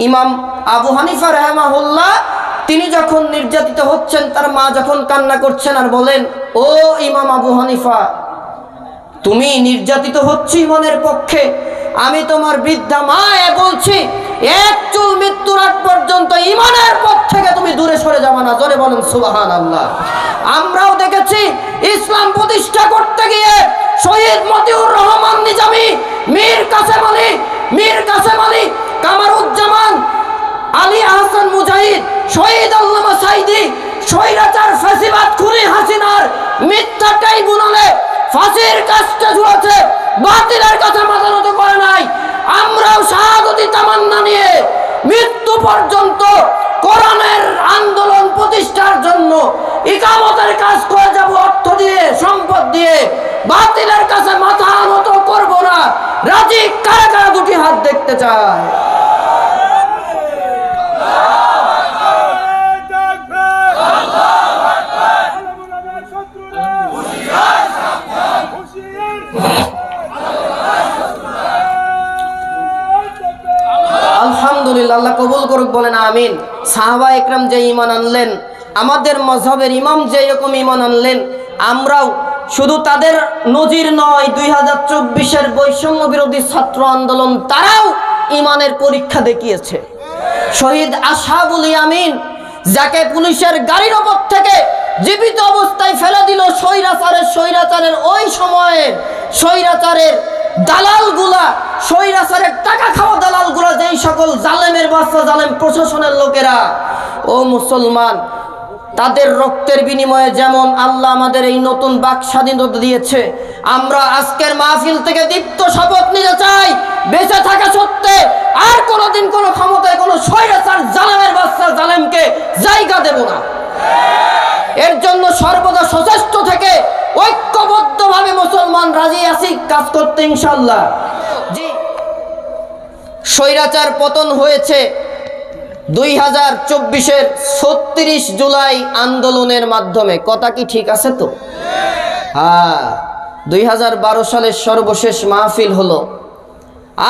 ইমাম আবু হানিফা রাহিমাহুল্লাহ তিনি যখন নির্যাতিত হচ্ছেন, তার মা যখন কান্না করছেন আর বলেন, ও ইমাম আবু হানিফা, তুমি নির্যাতিত হচ্ছ ইমানের পক্ষে, আমি তোমার বৃদ্ধা মা বলছি, এক চুল মৃত্যুর আগ পর্যন্ত ইমানের পথ থেকে তুমি দূরে সরে যাবে না। জোরে বলেন সুবহানাল্লাহ। আমরাও দেখেছি ইসলাম প্রতিষ্ঠা করতে গিয়ে শহীদ মতিউর রহমান নিজামী, মীর কাসেম আলী, কামারুজ্জামান, আলী আহসান মুজাহিদ, শহীদ আল্লামা সাইদি, স্বৈরাচার ফ্যাসিবাদ খুনি হাসিনার মিথ্যা ট্রাইব্যুনালে ফাঁসির কাজটা ঝুলেছে, বাতিলের কাছে মাথা নত করে নাই। আমরাও শাহাদতি তামান্না নিয়ে মৃত্যু পর্যন্ত কোরআনের আন্দোলন প্রতিষ্ঠার জন্য ইকামতের কাজ করে যাব, অর্থ দিয়ে, সম্পদ দিয়ে। বাতিলের কাছে মাথা নত করব না। রাজি কারা কারা দুটি হাত দেখতে চায়? আলহামদুলিল্লাহ, আল্লাহ কবুল করুক, বলেন আমিন। সাহাবা একরাম যে ঈমান আনলেন, আমাদের মযহবের ইমাম যে এরকম ঈমান আনলেন, আমরাও শুধু তাদের নজির নয়, 2024-এর বৈষম্য বিরোধী ছাত্র আন্দোলন তারাও ঈমানের পরীক্ষা দেখিয়েছে। শহীদ আসহাবুল ইয়ামিন, যাকে পুলিশের গাড়ির ওপর থেকে জীবিত অবস্থায় ফেলে দিল স্বৈরাচারের ওই সময়ের স্বৈরাচারের দালালগুলা, স্বৈরাচারের টাকা খাওয়া দালালগুলা, যেই সকল জালেমের বাচ্চা, জালেম প্রশাসনের লোকেরা, ও মুসলমান, তাদের রক্তের বিনিময়ে যেমন আল্লাহ আমাদের এই নতুন বাক স্বাধীনতা দিয়েছে, আমরা আজকের মাহফিল থেকে দীপ্ত শপথ নিতে চাই, বেঁচে থাকা সত্ত্বে আর কোনোদিন কোনো ক্ষমতায় কোনো স্বৈরাচার জালেমের বাচ্চা জালেমকে জায়গা দেব না। এর জন্য সর্বদা সচেষ্ট থেকে ঐক্যবদ্ধভাবে মুসলমান রাজি আছি কাজ করতে, ইনশাআল্লাহ। জি, স্বৈরাচার পতন হয়েছে 2024-এর 36 জুলাই আন্দোলনের মাধ্যমে। কথা কি ঠিক আছে তো? হ্যাঁ, 2012 সালের সর্বশেষ মাহফিল হলো,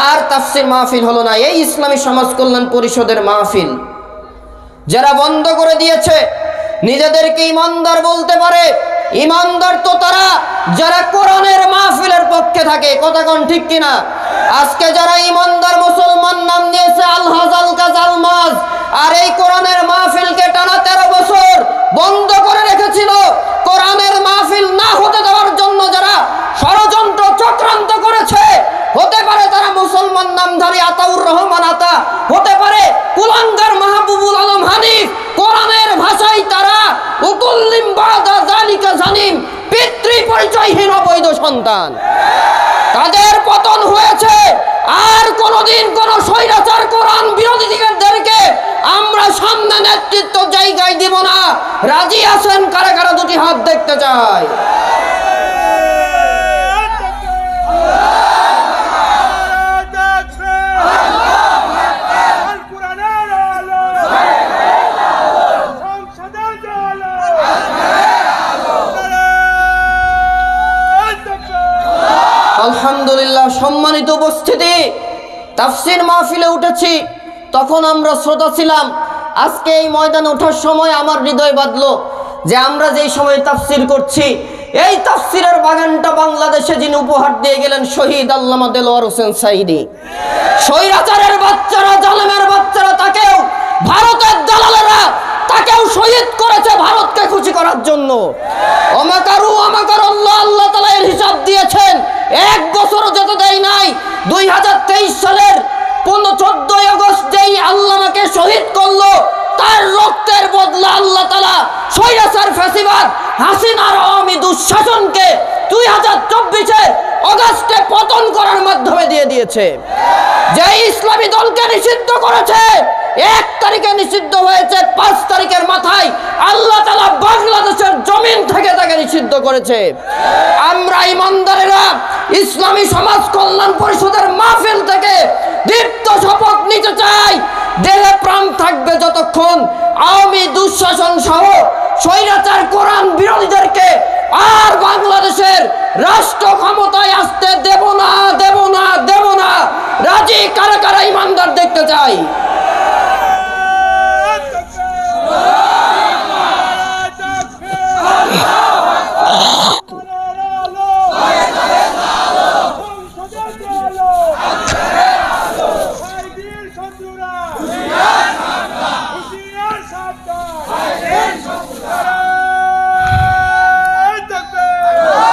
আর তাফসির মাহফিল হলো না। এই ইসলামী সমাজ কল্যাণ পরিষদের মাহফিল যারা বন্ধ করে দিয়েছে, নিজেদেরকে ইমানদার বলতে পারে, ইমানদার তো তারা যারা কোরআনের মাহফিলের পক্ষে থাকে। কথা কোন ঠিক কিনা? আজকে যারা ইমানদার মুসলমান নাম দিয়েছে আলহাজ, আলকাজ, আলমাজ, আর এই কোরআনের মাহফিলকে টানা 13 বছর বন্ধ করে রেখেছিল, কোরআনের মাহফিল না হতে দেওয়ার জন্য যারা ষড়যন্ত্র চক্রান্ত করেছে, হতে পারে তারা মুসলমান নামধারী আতাউর রহমান আতা, হতে পারে কুলাঙ্গার মাহবুবুল আলম হানিফ। কোরআনের ভাষায় তারা উকুল্লিম বাদা যালিকা জানিম, পিতৃ পরিচয়হীন অবৈধ সন্তান। তাদের পতন হয়েছে। আর কোনদিন কোন স্বৈরাচার কোরআন বিরোধীদেরকে আমরা সামনে নেতৃত্ব জায়গায় দিব না। রাজি আছেন কারা কারা? দুটি হাত দেখতে চাই। আলহামদুলিল্লাহ, সম্মানিত উপস্থিতি, তাফসীর মাহফিলে উঠেছি, তখন আমরা শ্রোতা ছিলাম। আজকে এই ময়দানে ওঠার সময় আমার হৃদয় বাঁধলো যে আমরা যেই সময় তাফসীর করছি, এই তাফসীরের বাগানটা বাংলাদেশে যিনি উপহার দিয়ে গেলেন শহীদ আল্লামা দেলোয়ার হোসেন সাঈদী। স্বৈরাচারের বাচ্চারা, জালেমের বাচ্চারা, তাকেও ভারতের দালালেরা তাকেও শহীদ করেছে ভারতকে খুশি করার জন্য। ওমাকারু আমাকারাল্লাহ, আল্লাহ তাআলা এর হিসাব দিয়েছেন। এক বছরও যেতে দেয় নাই। 2023 সালের 14 আগস্ট যেই আল্লামাকে শহীদ করলো, তার রক্তের বদলা আল্লাহ তাআলা স্বৈরাচার ফ্যাসিবাদ হাসিনার আওয়ামী দুঃশাসনকে 2024-এর আগস্টে পতন করার মাধ্যমে দিয়ে দিয়েছে। যে ইসলামী দলকে নিষিদ্ধ করেছে, 1 তারিখে নিষিদ্ধ হয়েছে, 5 তারিখের মাথায় আল্লাহ তাআলা বাংলাদেশের জমিন থেকে তাকে নিষিদ্ধ করেছে। আমরা ইমানদারেরা ইসলামী সমাজ কল্যাণ পরিষদের মাহফিল থেকে দীপ্ত শপথ নিতে চাই, দেহে প্রাণ থাকবে যতক্ষণ আওয়ামী দুঃশাসন সহ স্বৈরাচার কোরআন বিরোধীদেরকে আর বাংলাদেশের রাষ্ট্র ক্ষমতায় আসতে দেব না, দেব না, দেব না। রাজি কারা কারা ইমানদার দেখতে চাই?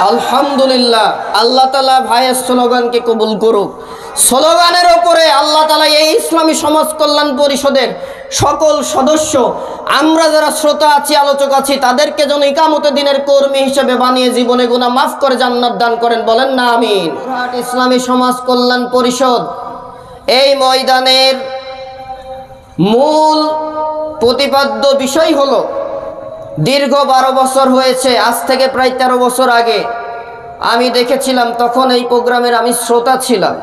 আলহামদুলিল্লাহ, আল্লাহ তাআলা ভাইয়ের স্লোগানকে কবুল করুক। স্লোগানের ওপরে আল্লাহ তাআলা এই ইসলামী সমাজ কল্যাণ পরিষদের সকল সদস্য, আমরা যারা শ্রোতা আছি, আলোচক আছি, তাদেরকে যেন ইকামতে দিনের কর্মী হিসেবে বানিয়ে জীবনে গুনাহ মাফ করে জান্নাত দান করেন, বলেন না আমিন। ইসলামী সমাজ কল্যাণ পরিষদ এই ময়দানের মূল প্রতিপাদ্য বিষয় হলো, দীর্ঘ 12 বছর হয়েছে, আজ থেকে প্রায় 13 বছর আগে আমি দেখেছিলাম, তখন এই প্রোগ্রামের আমি শ্রোতা ছিলাম।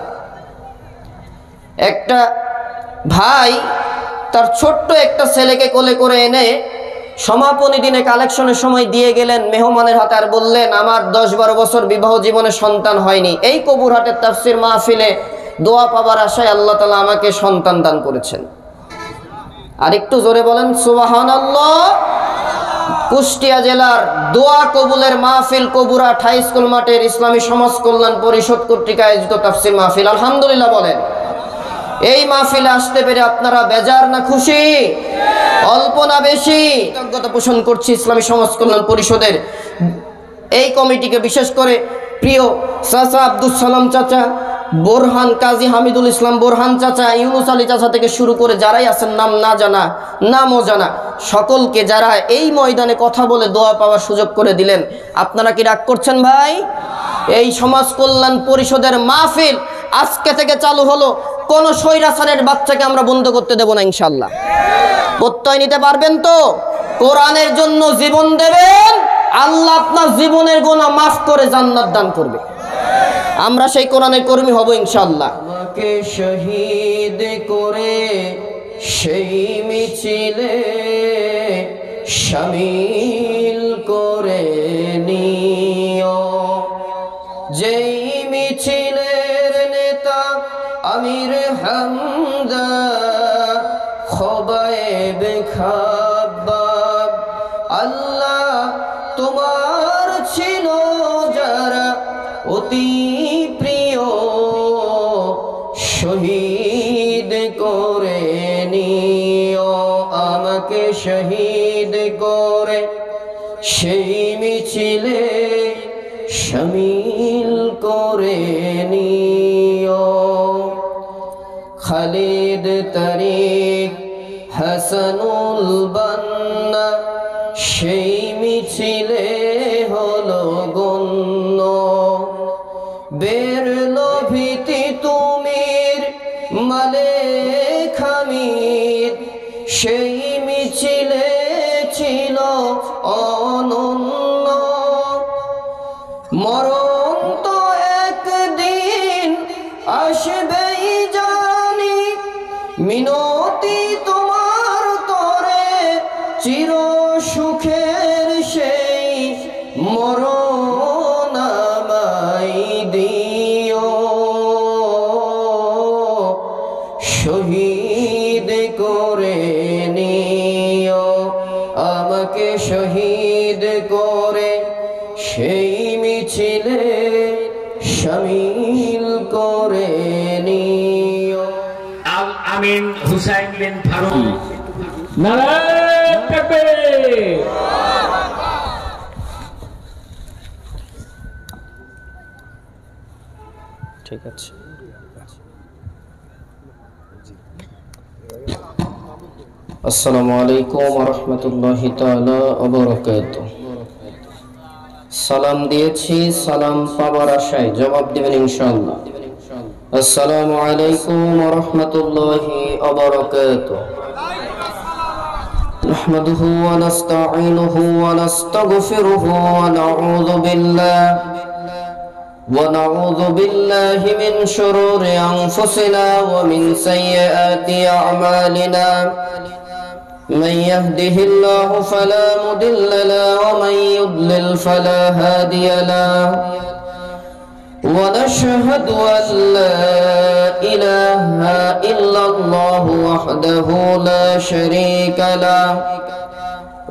একটা ভাই তার ছোট্ট একটা ছেলেকে কোলে করে এনে সমাপনী দিনে কালেকশনের সময় দিয়ে গেলেন মেহমানের হাতে, আর বললেন, আমার 10-12 বছর বিবাহ জীবনে সন্তান হয়নি, এই কবুরহাটের তাফসীর মাহফিলে দোয়া পাবার আশায় আল্লাহ তাআলা আমাকে সন্তান দান করেছেন। আর একটু জোরে বলেন সুবহানাল্লাহ। কুষ্টিয়া জেলার দোয়া কবুলের মাহফিল কবুরহাট হাই স্কুল মাঠের ইসলামী সমাজ কল্যাণ পরিষদ কর্তৃক আয়োজিত তাফসীর মাহফিল, আলহামদুলিল্লাহ বলেন। এই মাহফিলে আসতে পেরে আপনারা বেজার না খুশি? অল্প না বেশি? কৃতজ্ঞতা পোষণ করছি ইসলামী সমাজ কল্যাণ পরিষদের এই কমিটিকে, বিশেষ করে প্রিয় চাচা আব্দুল সালাম চাচা, বোরহান কাজী হামিদুল ইসলাম বোরহান চাচা, ইউনুস আলী চাচা থেকে শুরু করে যারাই আছেন, নাম না জানা নামও জানা, সকলকে যারা এই ময়দানে কথা বলে দোয়া পাওয়ার সুযোগ করে দিলেন। আপনারা কি রাগ করছেন ভাই? এই সমাজ কল্যাণ পরিষদের মাহফিল আজকে থেকে চালু হলো, কোন স্বৈরাচারের বাচ্চাকে আমরা বন্ধ করতে দেব না ইনশাআল্লাহ। প্রত্যয় নিতে পারবেন তো? কোরআনের জন্য জীবন দেবেন, আল্লাহ আপনার জীবনের গুনাহ মাফ করে জান্নাত দান করবে। আমরা সেই কোরআনের কর্মী হব ইনশাআল্লাহ। আমাকে শহীদ করে সেই মিছিলে শামিল করে নিও, যেই মিছিলের নেতা আমির হামদা খোবায়েব খাব্বাব, আল্লাহ তোমার ছিল যারা অতি প্রিয়, শহীদ করে নিও, আমাকে শহীদ করে সেই মিছিলে শামিল করে নিও। খালিদ তারিক হাসানুল বান্না সেই মিছিলে হলো গণ্য, বেরলো ভীতি তুমির মালিক হামিদ সেই মিছিলে ছিল অনন্য, মরণ তো একদিন আসবেই জানি, মিনতি তোমার তরে চির সুখের সেই মরণ আমায় দিও, শহীদ করে নিও, আমাকে শহীদ করে সেই মিছিলে শামিল করে নিও। আমিন হুসাইন বিন ফারুক, নারায়ে তাকবীর। ঠিক আছে। আসসালামু আলাইকুম ওয়া রাহমাতুল্লাহি তাআলা ওয়া বারাকাতুহু। সালাম দিয়েছি, সালাম পাওয়ার আশায় জবাব দিবেন ইনশাআল্লাহ। আসসালামু আলাইকুম ওয়া রাহমাতুল্লাহি ওয়া বারাকাতুহু। নাহমাদুহু ওয়া নাস্তাঈনুহু ওয়া নাস্তাগফিরুহু ওয়া নাউযু বিল্লাহি মিন শুরুরি আনফুসিনা ওয়া মিন সাইয়্যাতি আ'মালিনা। من يهده الله فلا مضل له ومن يضلل فلا هادي له، ونشهد أن لا إله إلا الله وحده لا شريك له،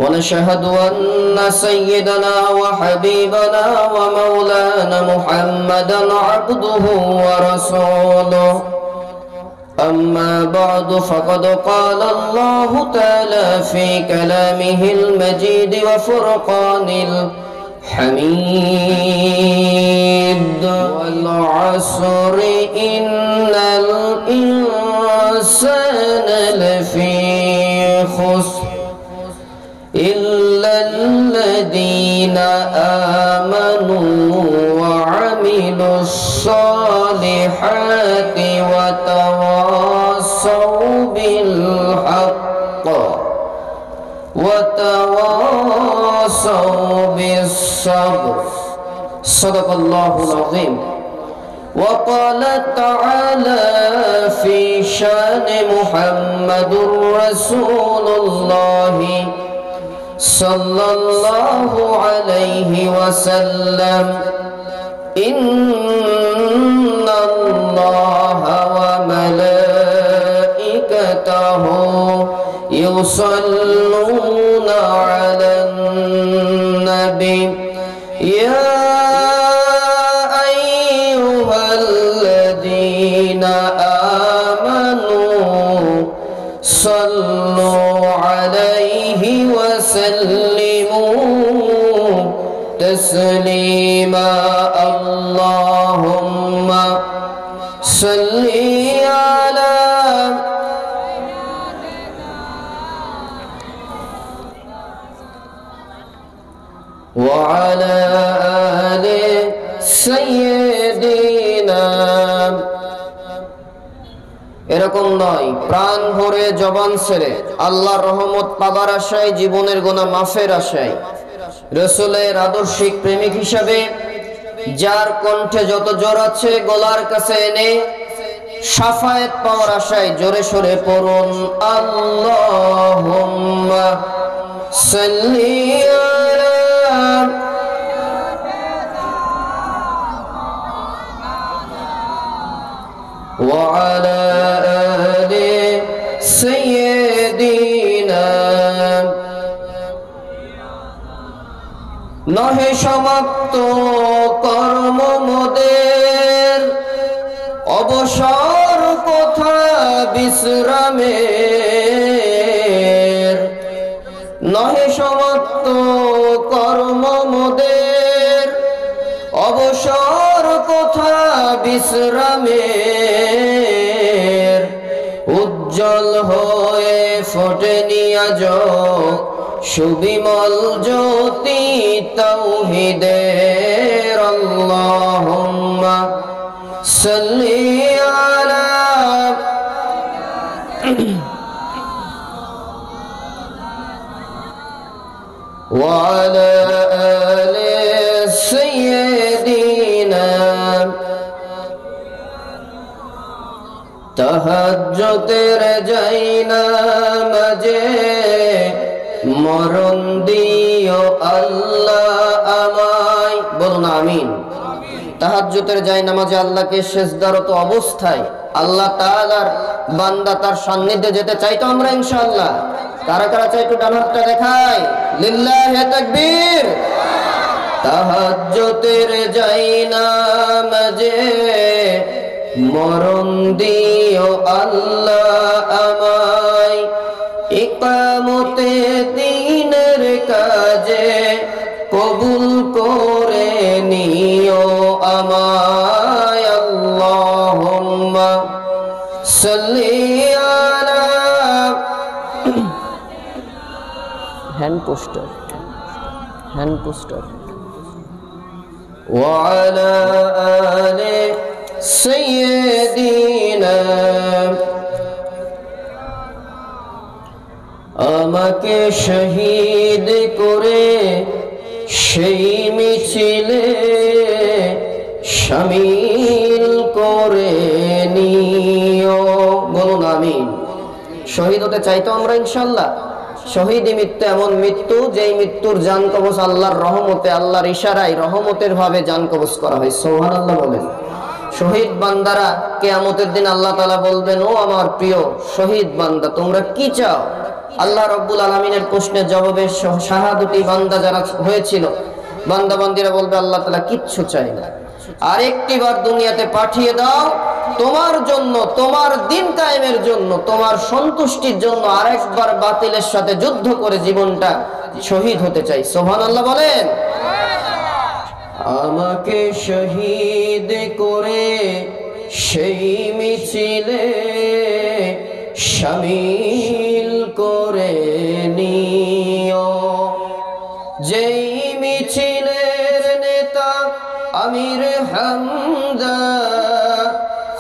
ونشهد أن سيدنا وحبيبنا ومولانا محمدا عبده ورسوله، أما بعد فقد قال الله تعالى في كلامه المجيد وفرقان الحميد والعصر إن الإنسان لفي خسر إلا الذين آمنوا وعملوا الصالحات وتواصوا بالحق وتواصوا بالصبر صدق الله العظيم. وقال تعالى في شان محمد رسول الله صلى الله عليه وسلم إن الله وملائكته يصلون على النبي يا أيها الذين آمنوا صلوا عليه وسلموا تسليما اللهم صل على وعلى آل سيدنا এরকম নয়, প্রাণ ভরে জবান ছেড়ে আল্লাহর রহমত পাবার আশায়, জীবনের গুনাহ মাফের আশায়, রাসূলের আদর্শিক প্রেমিক হিসাবে যার কণ্ঠে যত জোর আছে গলার কাছে এনে শাফায়েত পাওয়ার আশায় জোরে সোরে পড়ুন আল্লাহুম্মা সাল্লি আলা وعلى آل سيدنا নহে সমাপ্ত কর্ম মোদের অবসর কোথা বিশ্রামের নহে সমাপ্ত কর্ম মোদের অবসর কোথা বিশ্রামের উজ্জ্বল হয়ে ফোটেনি আজ সুবিমল জ্যোতি তাওহীদের আল্লাহুম্মা সাল্লি আলা وعلى آل سيدنا তাহাজ্জুদের জায়নামাজে মরণ দিও আল্লাহ আমায়, বলুন আমিন। তাহাজ্জুদের জায়নামাজে আল্লাহকে সিজদারত অবস্থায় আল্লাহ তাআলার বান্দা তার সান্নিধ্যে যেতে চাই তো আমরা ইনশাআল্লাহ। কারা কারা চাই একটু ডান হাতটা দেখায়, লিল্লাহি তাকবীর। তাহাজ্জুদের জায়নামাজে মরণ দিও আল্লাহ আমায়, ইকামতে দ্বীনের কাজে কবুল করে নিও আমায় আল্লাহুম্মা সাল্লি আলা হ্যান্ড পোস্টার وعلى آل سيدنا আমাকে শহীদ করে সেই মিছিলে শামিল করে নিও, বলুন আমিন। শহীদ হতে চাই তো আমরা ইনশাআল্লাহ। শহীদ মৃত্যু এমন মৃত্যু যেই মৃত্যুর জান কবজ আল্লাহর রহমতে, আল্লাহর ইশারায় রহমতের ভাবে জান কবজ করা হয়। সুবহানাল্লাহ বলেন। শহীদ বান্দারা কিয়ামতের দিন আল্লাহ তাআলা বলবেন, ও আমার প্রিয় শহীদ বান্দা তোমরা কি চাও? আল্লাহ রাব্বুল আলামিনের প্রশ্নের জবাবে শাহাদাতি বান্দা যারা হয়েছিল বান্দা বান্দিরা বলবে আল্লাহ তাআলা কিচ্ছু চাই না, আরেকটি বার দুনিয়াতে পাঠিয়ে দাও তোমার জন্য, তোমার দিন কায়েমের জন্য, তোমার সন্তুষ্টির জন্য আরেকবার বাতিলের সাথে যুদ্ধ করে জীবনটা শহীদ হতে চাই। সুবহানাল্লাহ বলেন। আমাকে শহীদ করে সেই মিছিলে শামিল করে নিও, যেই মিছিলের নেতা আমির হামজা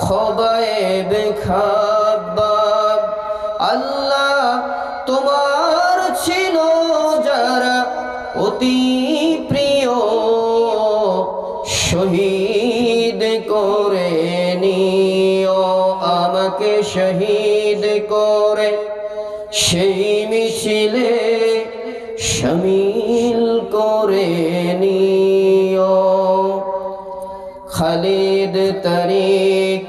খোবায়েব খাব্বাব। আল্লাহ তোমার ছিল যারা অতি প্রিয়, শহীদ করে নিও, আমাকে শহীদ করে সেই মিছিলে শামিল করে নিও। খালিদ তারিক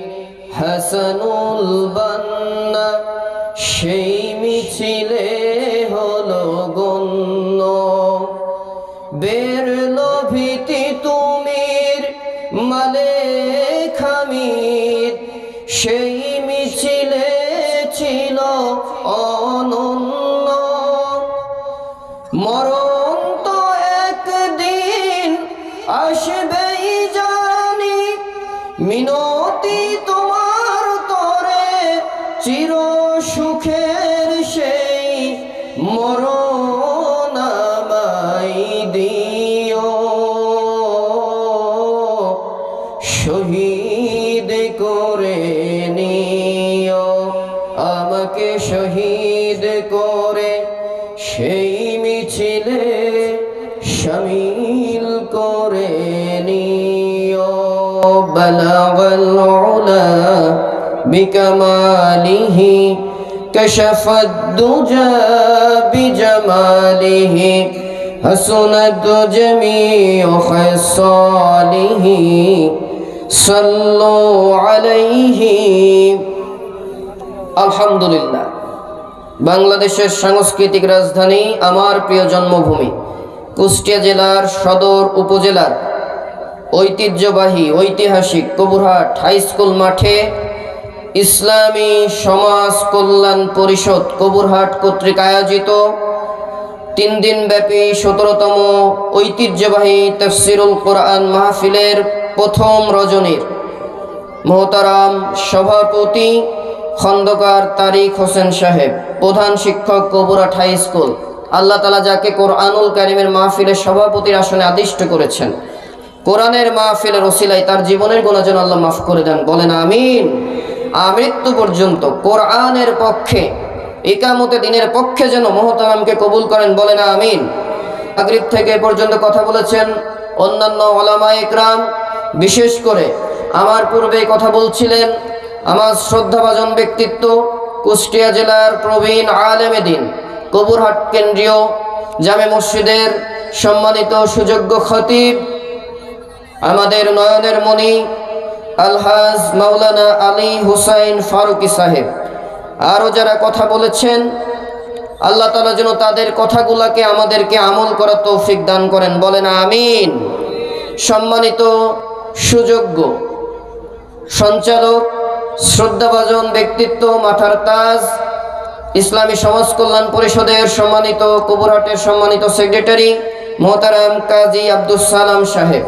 হাসানুল বান্না সেই মিছিলে হলো গণ্য। বেরলো ভীতি তুমির মালিক হামিদ সেই মিছিলে ছিল অনন্য। মরণ তো একদিন আসবেই জানি, মিনতি তোমার তরে চির সুখের সেই মরণ আমায় দিও, শহীদ করে নিও, আমাকে শহীদ করে সেই মিছিলে শামিল করে নিও। বালাগাল উলা বিকামালিহি কাশাফাদ দুজা বিজামালিহি হাসুনাত জামিউ খাসালিহি সাল্লু আলাইহি। আলহামদুলিল্লাহ, বাংলাদেশের সাংস্কৃতিক রাজধানী, আমার প্রিয় জন্মভূমি কুষ্টিয়া জেলার সদর উপজেলার ঐতিহ্যবাহী ঐতিহাসিক কবুরহাট হাই স্কুল মাঠে ইসলামী সমাজ কল্যাণ পরিষদ কবুরহাট কর্তৃক আয়োজিত 3 দিনব্যাপী 17তম ঐতিহ্যবাহী তাফসিরুল কোরআন মাহফিলের প্রথম রজনীর মোহতারাম সভাপতি খন্দকার তারিক হোসেন সাহেব, প্রধান শিক্ষক কবুরহাট হাই স্কুল, আল্লাহ তাআলা যাকে কোরআনুল কারীমের মাহফিলের সভাপতির আসনে আদিষ্ট করেছেন, কোরআনের মাহফিলের ওসিলায় তার জীবনের গুনাহ যেন আল্লাহ মাফ করে দেন, বলেন আমিন। আমৃত্যু পর্যন্ত কোরআনের পক্ষে, ইকামতে দিনের পক্ষে যেন মোহতারামকে কবুল করেন, বলেন আমিন। মাগরিব থেকে পর্যন্ত কথা বলেছেন অন্যান্য উলামায়ে ইকরাম, বিশেষ করে আমার পূর্বে কথা বলছিলেন আমার শ্রদ্ধাভাজন ব্যক্তিত্ব কুষ্টিয়া জেলার প্রবীণ আলেমে দ্বীন কবুরহাট কেন্দ্রীয় জামে মসজিদের সম্মানিত সুযোগ্য খতিব, আমাদের নয়নের মণি আলহাজ মাওলানা আলী হুসাইন ফারুকি সাহেব, আরও যারা কথা বলেছেন, আল্লাহ তাআলা যেন তাদের কথাগুলোকে আমাদেরকে আমল করার তৌফিক দান করেন, বলেন আমিন। সম্মানিত সুযোগ্য সঞ্চালক, শ্রদ্ধাভাজন ব্যক্তিত্ব, মাথার তাজ, ইসলামী সমাজ কল্যাণ পরিষদের সম্মানিত কবুরহাটের সম্মানিত সেক্রেটারি মোহতারাম কাজী আব্দুস সালাম সাহেব,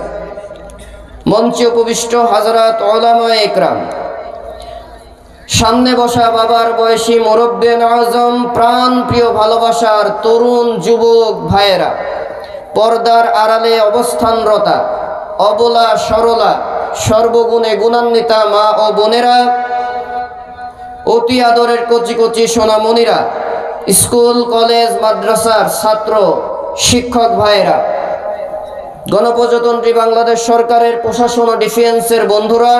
মঞ্চে উপবিষ্ট হাজরাত উলামায়ে ইকরাম, সামনে বসা বাবার বয়সী মুরব্বিয়ান আজম, প্রাণ প্রিয় ভালোবাসার তরুণ যুবক ভাইয়েরা, পর্দার আড়ালে অবস্থানরতা অবলা সরলা সর্বগুণে গুণান্বিতা মা ও বোনেরা, অতি আদরের কচি কচি সোনামণিরা, স্কুল কলেজ মাদ্রাসার ছাত্র শিক্ষক ভাইয়েরা, গণপ্রজাতন্ত্রী বাংলাদেশ সরকারের প্রশাসন ও ডিফেন্সের বন্ধুরা,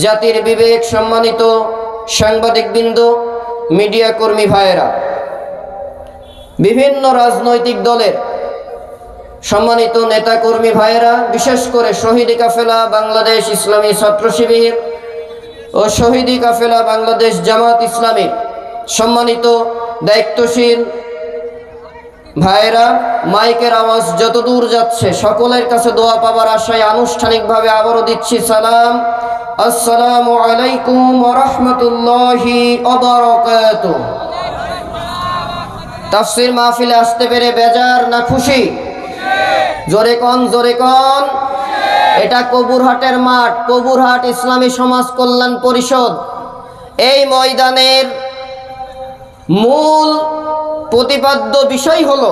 জাতির বিবেক সম্মানিত সাংবাদিকবৃন্দ, মিডিয়া কর্মী ভাইয়েরা, বিভিন্ন রাজনৈতিক দলের সম্মানিত নেতা কর্মী ভাইয়েরা, বিশেষ করে শহীদি কাফেলা বাংলাদেশ ইসলামী ছাত্র শিবির ও শহীদি কাফেলা বাংলাদেশ জামাত ইসলামীর সম্মানিত দায়িত্বশীল ভাইয়েরা, মাইকের আওয়াজ যতদূর যাচ্ছে সকলের কাছে দোয়া পাবার আশায় আনুষ্ঠানিকভাবে আবারও দিচ্ছি সালাম। আসসালামু আলাইকুম ওয়া রাহমাতুল্লাহি ওয়া বারাকাতুহু। তাফসীর মাহফিলে আসতে পেরে বেজার না খুশি? জোরে কোন। এটা কবুরহাটের মাঠ, কবুরহাট ইসলামী সমাজ কল্যাণ পরিষদ। এই ময়দানের মূল প্রতিপাদ্য বিষয় হলো,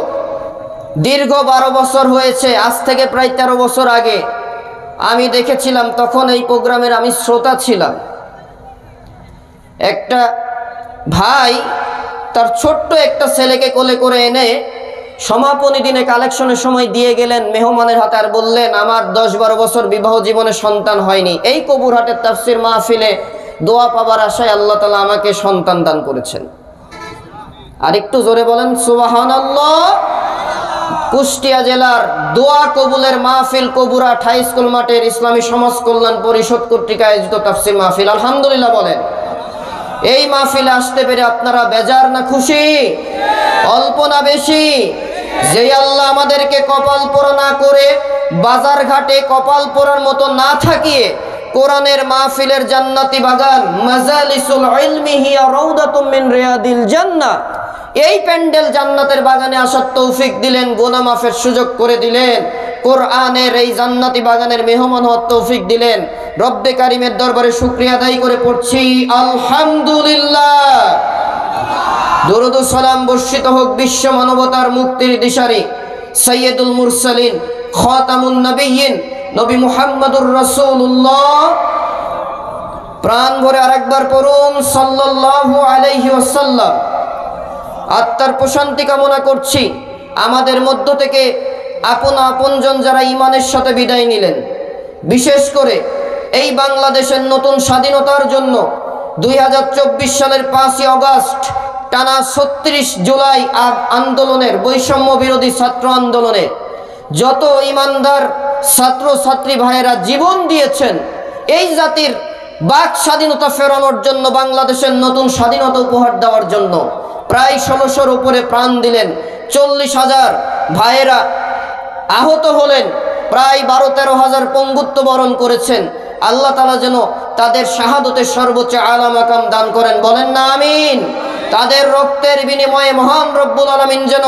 দীর্ঘ 12 বছর হয়েছে, আজ থেকে প্রায় 13 বছর আগে আমি দেখেছিলাম, তখন এই প্রোগ্রামের আমি শ্রোতা ছিলাম। একটা ভাই তার ছোট্ট একটা ছেলেকে কোলে করে এনে সমাপনী দিনে কালেকশনের সময় দিয়ে গেলেন মেহমানের হাতে, আর বললেন, আমার 10-12 বছর বিবাহ জীবনে সন্তান হয়নি, এই কবুরহাটের তাফসীর মাহফিলে দোয়া পাবার আশায় আল্লাহ তাআলা আমাকে সন্তান দান করেছেন। আর একটু জোরে বলেন সুবহানাল্লাহ। কুষ্টিয়া জেলার দোয়া কবুলের মাহফিল কবুরহাট হাই স্কুল মাঠের ইসলামী সমাজ কল্যাণ পরিষদ কর্তৃক আয়োজিত তাফসীর মাহফিল, আলহামদুলিল্লাহ বলেন। এই মাহফিলে আসতে পেরে আপনারা বেজার না খুশি? অল্প না বেশি? যে আল্লাহ আমাদেরকে কপাল পোড়া না করে, বাজার ঘাটে কপাল পোড়ার মতো না থাকিয়ে, কোরআনের মাহফিলের জান্নাতি বাগান মাজালিসুল ইলমি হিয়া রাউদাতুম মিন রিয়াদিল জান্নাহ, এই প্যান্ডেল জান্নাতের বাগানে আসার তৌফিক দিলেন, গুনাহ মাফের সুযোগ করে দিলেন, কোরআনের এই জান্নাতি বাগানের মেহমান হওয়ার তৌফিক দিলেন। রব্বে কারিমের দরবারে শুকরিয়া আদায় করে পড়ছি আলহামদুলিল্লাহ। দরুদ ও সালাম বর্ষিত হোক বিশ্ব মানবতার মুক্তির দিশারি সাইয়্যিদুল মুরসালিন খাতামুন নবিয়্যিন নবী মুহাম্মদুর রাসূলুল্লাহ। প্রাণ ভরে আরেকবার পড়ুন সাল্লাল্লাহু আলাইহি ওয়াসাল্লাম। আত্মার প্রশান্তি কামনা করছি। আমাদের মধ্য থেকে আপনজন যারা ঈমানের সাথে বিদায় নিলেন, বিশেষ করে এই বাংলাদেশের নতুন স্বাধীনতার জন্য 2024 সালের 5ই আগস্ট টানা 36 জুলাই আন্দোলনের, বৈষম্য বিরোধী ছাত্র আন্দোলনে যত ঈমানদার ছাত্র ছাত্রী ভাইয়েরা জীবন দিয়েছেন, এই জাতির বাক স্বাধীনতা ফেরানোর জন্য, বাংলাদেশের নতুন স্বাধীনতা উপহার দেওয়ার জন্য প্রায় 1600-র উপরে প্রাণ দিলেন। 40,000 ভাইয়েরা আহত হলেন, প্রায় 12-13 হাজার পঙ্গুত্ব বরণ করেছেন। আল্লাহ তাআলা যেন তাদের শাহাদতের সর্বোচ্চ আলা মাকাম দান করেন, বলেন না আমিন। তাদের রক্তের বিনিময়ে মহান রব্বুল আলামিন যেন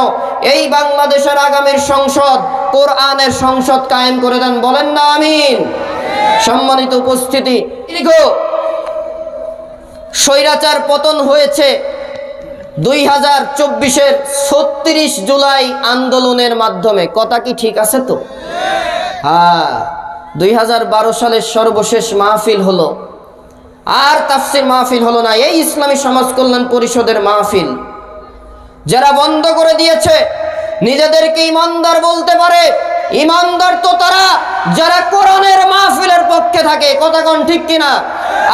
এই বাংলাদেশের আগামীর সংসদ, কোরআনের সংসদ কায়েম করে দেন, বলেন না আমিন। সম্মানিত উপস্থিতি, দীর্ঘ স্বৈরাচার পতন হয়েছে 2024-এর 36 জুলাই আন্দোলনের মাধ্যমে। কথা কি ঠিক আছে তো? হ্যাঁ, 2012 সালের সর্বশেষ মাহফিল হলো, আর তাফসীর মাহফিল হলো না। এই ইসলামী সমাজ কল্যাণ পরিষদের মাহফিল যারা বন্ধ করে দিয়েছে, নিজেদেরকে ইমানদার বলতে পারে, ইমানদার তো তারা যারা কোরআনের মাহফিলের পক্ষে থাকে। কথা কোন ঠিক কিনা?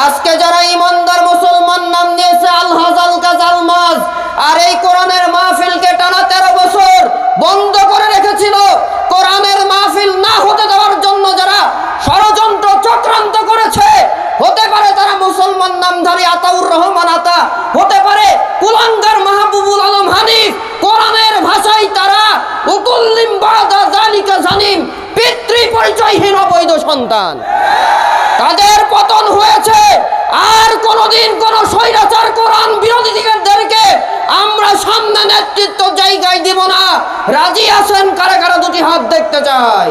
আজকে যারা ইমানদার মুসলমান নাম দিয়েছে আলহাজ আলকাজ আলমাজ, আর এই কোরআনের মাহফিলকে টানা 13 বছর বন্ধ করে রেখেছিল, কোরআনের মাহফিল না হতে দেওয়ার জন্য যারা ষড়যন্ত্র চক্রান্ত করেছে, হতে পারে তারা মুসলমান নামধারী আতাউর রহমান আতা, হতে পারে কুলাঙ্গার মাহবুবুল আলম হানিফ। কোরআনের ভাষায় তারা উকুল্লিম বাদা যালিকা জানিম, পিতৃ পরিচয়হীন অবৈধ সন্তান। তাদের পতন হয়েছে। আর কোনদিন কোন স্বৈরাচার কোরআন বিরোধীদেরকে আমরা সামনে নেতৃত্ব জায়গায় দিব না। রাজি আছেন কারা কারা? দুটি হাত দেখতে চাই।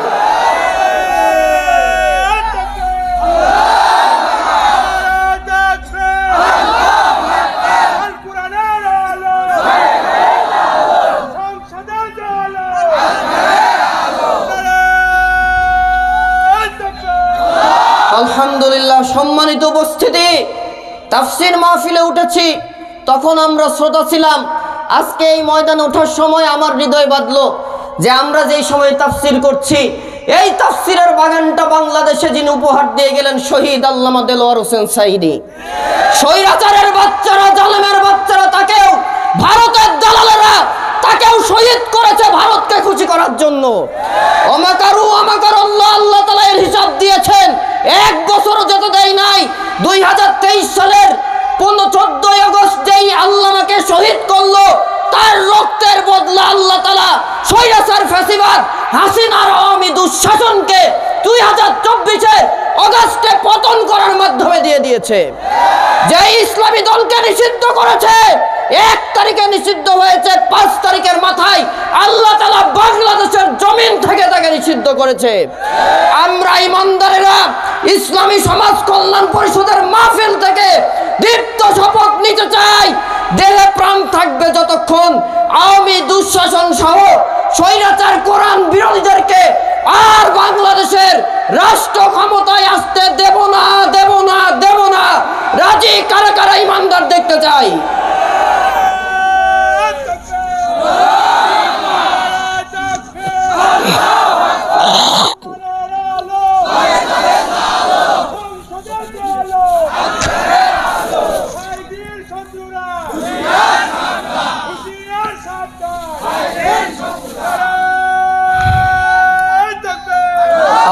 আলহামদুলিল্লাহ। সম্মানিত উপস্থিতি, তাফসীর মাহফিলে উঠেছি, তখন আমরা শ্রোতা ছিলাম। আজকে এই ময়দানে ওঠার সময় আমার হৃদয় বাঁধলো যে আমরা যেই সময় তাফসীর করছি, এই তাফসীরের বাগানটা বাংলাদেশে যিনি উপহার দিয়ে গেলেন শহীদ আল্লামা দেলোয়ার হোসেন সাঈদী। স্বৈরাচারের বাচ্চারা, জালেমের বাচ্চারা, তাকেও ভারতের দালালেরা তাকেও শহীদ করেছে ভারতকে খুশি করার জন্য। ওমাকারু ওমাকারাল্লাহ, আল্লাহ তাআলা এর হিসাব দিয়েছেন। 1 বছরও যেতে দেয় নাই। 2023 সালের 14 আগস্ট যেই আল্লামাকে শহীদ করলো, তার রক্তের বদলা আল্লাহ তাআলা স্বৈরাচার ফ্যাসিবাদ হাসিনার আওয়ামী দুঃশাসনকে 2024-এর অগাস্টে পতন করার মাধ্যমে দিয়ে দিয়েছে। যে ইসলামী দলকে নিষিদ্ধ করেছে 1 তারিখে নিষিদ্ধ হয়েছে, 5 তারিখের মাথায় আল্লাহ তাআলা বাংলাদেশের জমিন থেকে তাকে নিষিদ্ধ করেছে। আমরা ইমানদারেরা ইসলামী সমাজ কল্যাণ পরিষদের মাহফিল থেকে দীপ্ত শপথ নিতে চাই, দেহে প্রাণ থাকবে যতক্ষণ আওয়ামী দুঃশাসন সহ স্বৈরাচার কোরআন বিরোধীদেরকে আর বাংলাদেশের রাষ্ট্র ক্ষমতায় আসতে দেব না, দেব না, দেব না। রাজি কারা কারা ইমানদার দেখতে চাই?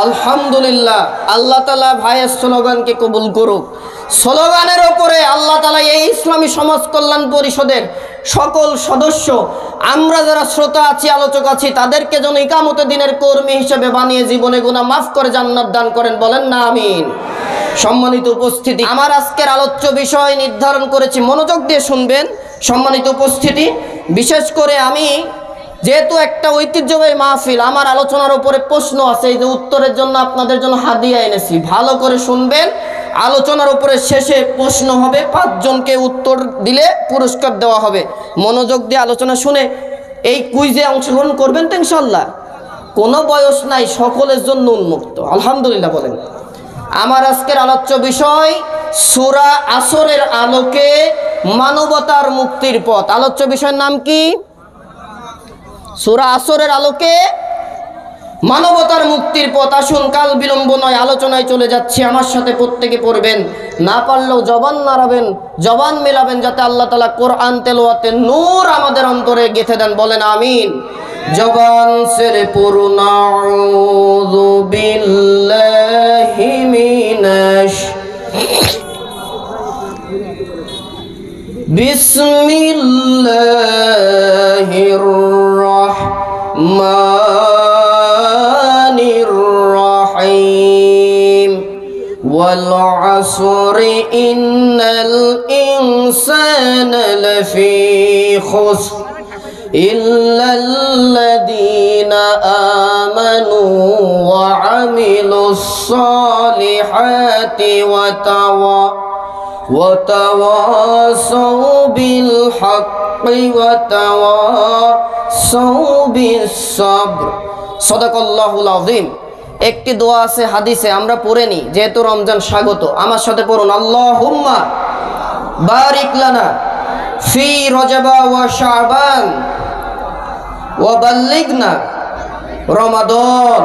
আলহামদুলিল্লাহ, আল্লাহ তাআলা ভাইয়ের স্লোগানকে কবুল করুক। স্লোগানের ওপরে আল্লাহ তাআলা এই ইসলামী সমাজ কল্যাণ পরিষদের সকল সদস্য, আমরা যারা শ্রোতা আছি, আলোচক আছি, তাদেরকে যেন ইকামতে দিনের কর্মী হিসেবে বানিয়ে জীবনে গুনাহ মাফ করে জান্নাত দান করেন, বলেন না আমিন। সম্মানিত উপস্থিতি, আমার আজকের আলোচ্য বিষয় নির্ধারণ করেছি, মনোযোগ দিয়ে শুনবেন। সম্মানিত উপস্থিতি, বিশেষ করে আমি যেহেতু একটা ঐতিহ্যবাহী মাহফিল, আমার আলোচনার উপরে প্রশ্ন আছে, এই যে উত্তরের জন্য আপনাদের জন্য হাদিয়া এনেছি, ভালো করে শুনবেন। আলোচনার উপরে শেষে প্রশ্ন হবে, 5 জনকে উত্তর দিলে পুরস্কার দেওয়া হবে। মনোযোগ দিয়ে আলোচনা শুনে এই কুইজে অংশগ্রহণ করবেন তো ইনশাল্লাহ। কোনো বয়স নাই, সকলের জন্য উন্মুক্ত। আলহামদুলিল্লাহ বলেন। আমার আজকের আলোচ্য বিষয় সূরা আসরের আলোকে মানবতার মুক্তির পথ। আলোচ্য বিষয়ের নাম কি? সূরা আসরের আলোকে মানবতার মুক্তির পথ। আসুন কাল বিলম্ব নয়, আলোচনায় চলে যাচ্ছি। আমার সাথে প্রত্যেকে পড়বেন, না পারলেও জবান নাড়াবেন, জবান মেলাবেন, যাতে আল্লাহ তাআলা কোরআন তেলাওয়াতে নূর আমাদের অন্তরে গেঁথে দেন, বলেন আমিন। জবান সেরে পড়ুন আউযু বিল্লাহি মিনাশ বিসমিল্লাহির রাহমানির রাহিম। ওয়াল আসরি ইন্নাল ইনসানা লাফি খুসর ইল্লাল্লাযীনা আমানু ওয়া আমিলুস সালিহাতি وتواصوا بالحق وتواصوا بالصبر সাদাকাল্লাহুল আযীম। একটি দোয়া আছে হাদিসে, আমরা পড়ে নিই যেহেতু রমজান স্বাগত। আমার সাথে পড়ুন, আল্লাহুম্মা বারিক লানা ফি রজবা ওয়া শাবান ওয়া বাল্লিগনা রমাদান।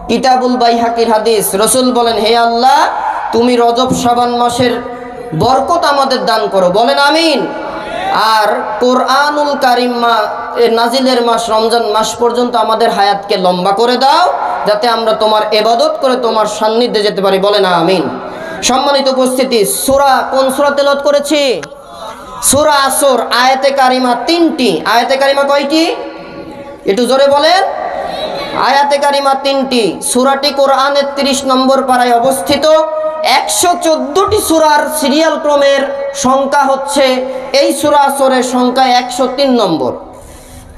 কিতাবুল বাইহাকির হাদিস, রাসূল বলেন, হে আল্লাহ, তুমি রজব শাবান মাসের বরকত আমাদের দান করো, বলেন আমিন। আর কোরআনুল কারীম নাজিলের মাস রমজান মাস পর্যন্ত আমাদের হায়াতকে লম্বা করে দাও, যাতে আমরা তোমার ইবাদত করে তোমার সান্নিধ্যে যেতে পারি, বলেন আমিন। সম্মানিত উপস্থিতি, সূরা কোন সূরা তেলাওয়াত করেছি? সূরা আসর। আয়াতে কারিমা 3টি। আয়াতে কারিমা কয়টি? একটু জোরে বলেন। আয়াতে কারিমা 3টি। সূরাটি কোরআনের 30 নম্বর পারায় অবস্থিত। 114টি সূরার সিরিয়াল ক্রমের সংখ্যা হচ্ছে, এই সূরা আসরের সংখ্যা 103 নম্বর।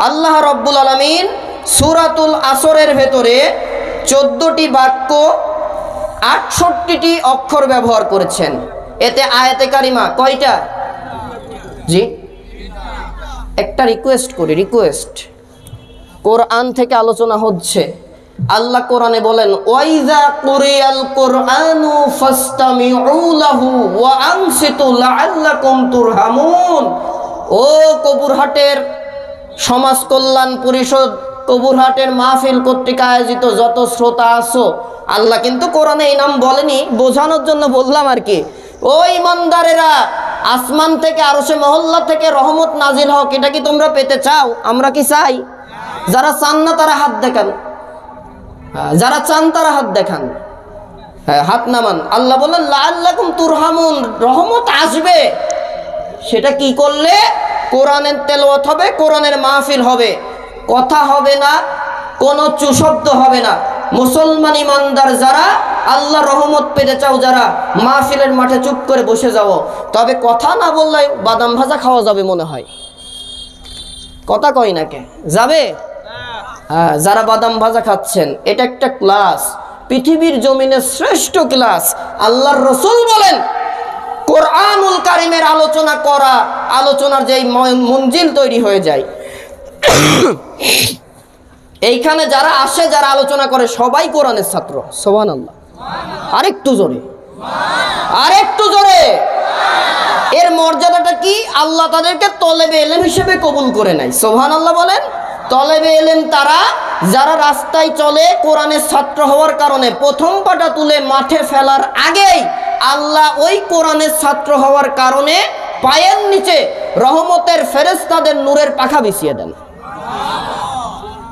আল্লাহ রাব্বুল আলামিন সূরাতুল আসরের ভেতরে 14টি বাক্য 68টি অক্ষর ব্যবহার করেছেন। এতে আয়াতে কারিমা কয়টা? জি, একটা রিকোয়েস্ট করি, রিকোয়েস্ট। কোরআন থেকে আলোচনা হচ্ছে। আল্লাহ কোরআনে বলেন, ওয়াইযা কুরিয়াল কুরআনু ফাসতামিউ লাহু ওয়া আনসিতু লাআল্লাকুম তুরহামুন। ও কবুরহাটের সমাজ কল্যাণ পরিষদ, কবুরহাটের মাহফিল কর্তৃক আয়োজিত যত শ্রোতা আছো, আল্লাহ কিন্তু কোরআনে এই নাম বলেনি, বোঝানোর জন্য বললাম আর কি। ও ইমানদারেরা, আসমান থেকে আরশে মহল্লা থেকে রহমত নাজিল হোক, এটা কি তোমরা পেতে চাও? আমরা কি চাই? যারা চান না তারা হাত দেখান, যারা চান তারা হাত দেখান, হ্যাঁ হাত নামান। আল্লাহ বলেন লাআল্লাকুম তুরহামুন, রহমত আসবে। সেটা কি করলে? কোরআনের তেলাওয়াত হবে, কোরআনের মাহফিল হবে, কথা হবে না, কোনো চুশব্দ হবে না। মুসলমান ইমানদার যারা আল্লাহ রহমত পেতে চাও যারা, মাহফিলের মাঠে চুপ করে বসে যাও। তবে কথা না বললে বাদাম ভাজা খাওয়া যাবে মনে হয়, কথা কই না কে যাবে? হ্যাঁ, যারা বাদাম ভাজা খাচ্ছেন, এটা একটা ক্লাস, পৃথিবীর জমিনের শ্রেষ্ঠ ক্লাস। আল্লাহর রাসূল বলেন কোরআনুল কারীমের আলোচনা করা, আলোচনার যেই মঞ্জিল তৈরি হয়ে যায়, এইখানে যারা আসে, যারা আলোচনা করে, সবাই কোরআনের ছাত্র। সুবহানাল্লাহ। আরেকটু জোরে, আরেকটু জোরে। এর মর্যাদাটা কি? আল্লাহ তাদেরকে তলেবে ইলম হিসেবে কবুল করে নেয়। সুবহানাল্লাহ বলেন। তলেবে ইলম তারা যারা রাস্তায় চলে কোরআনের ছাত্র হওয়ার কারণে প্রথম পাটা তুলে মাঠে ফেলার আগেই আল্লাহ ওই কোরআনের ছাত্র হওয়ার কারণে পায়ের নিচে রহমতের ফেরেশতাদের নূরের পাখা বিছিয়ে দেন।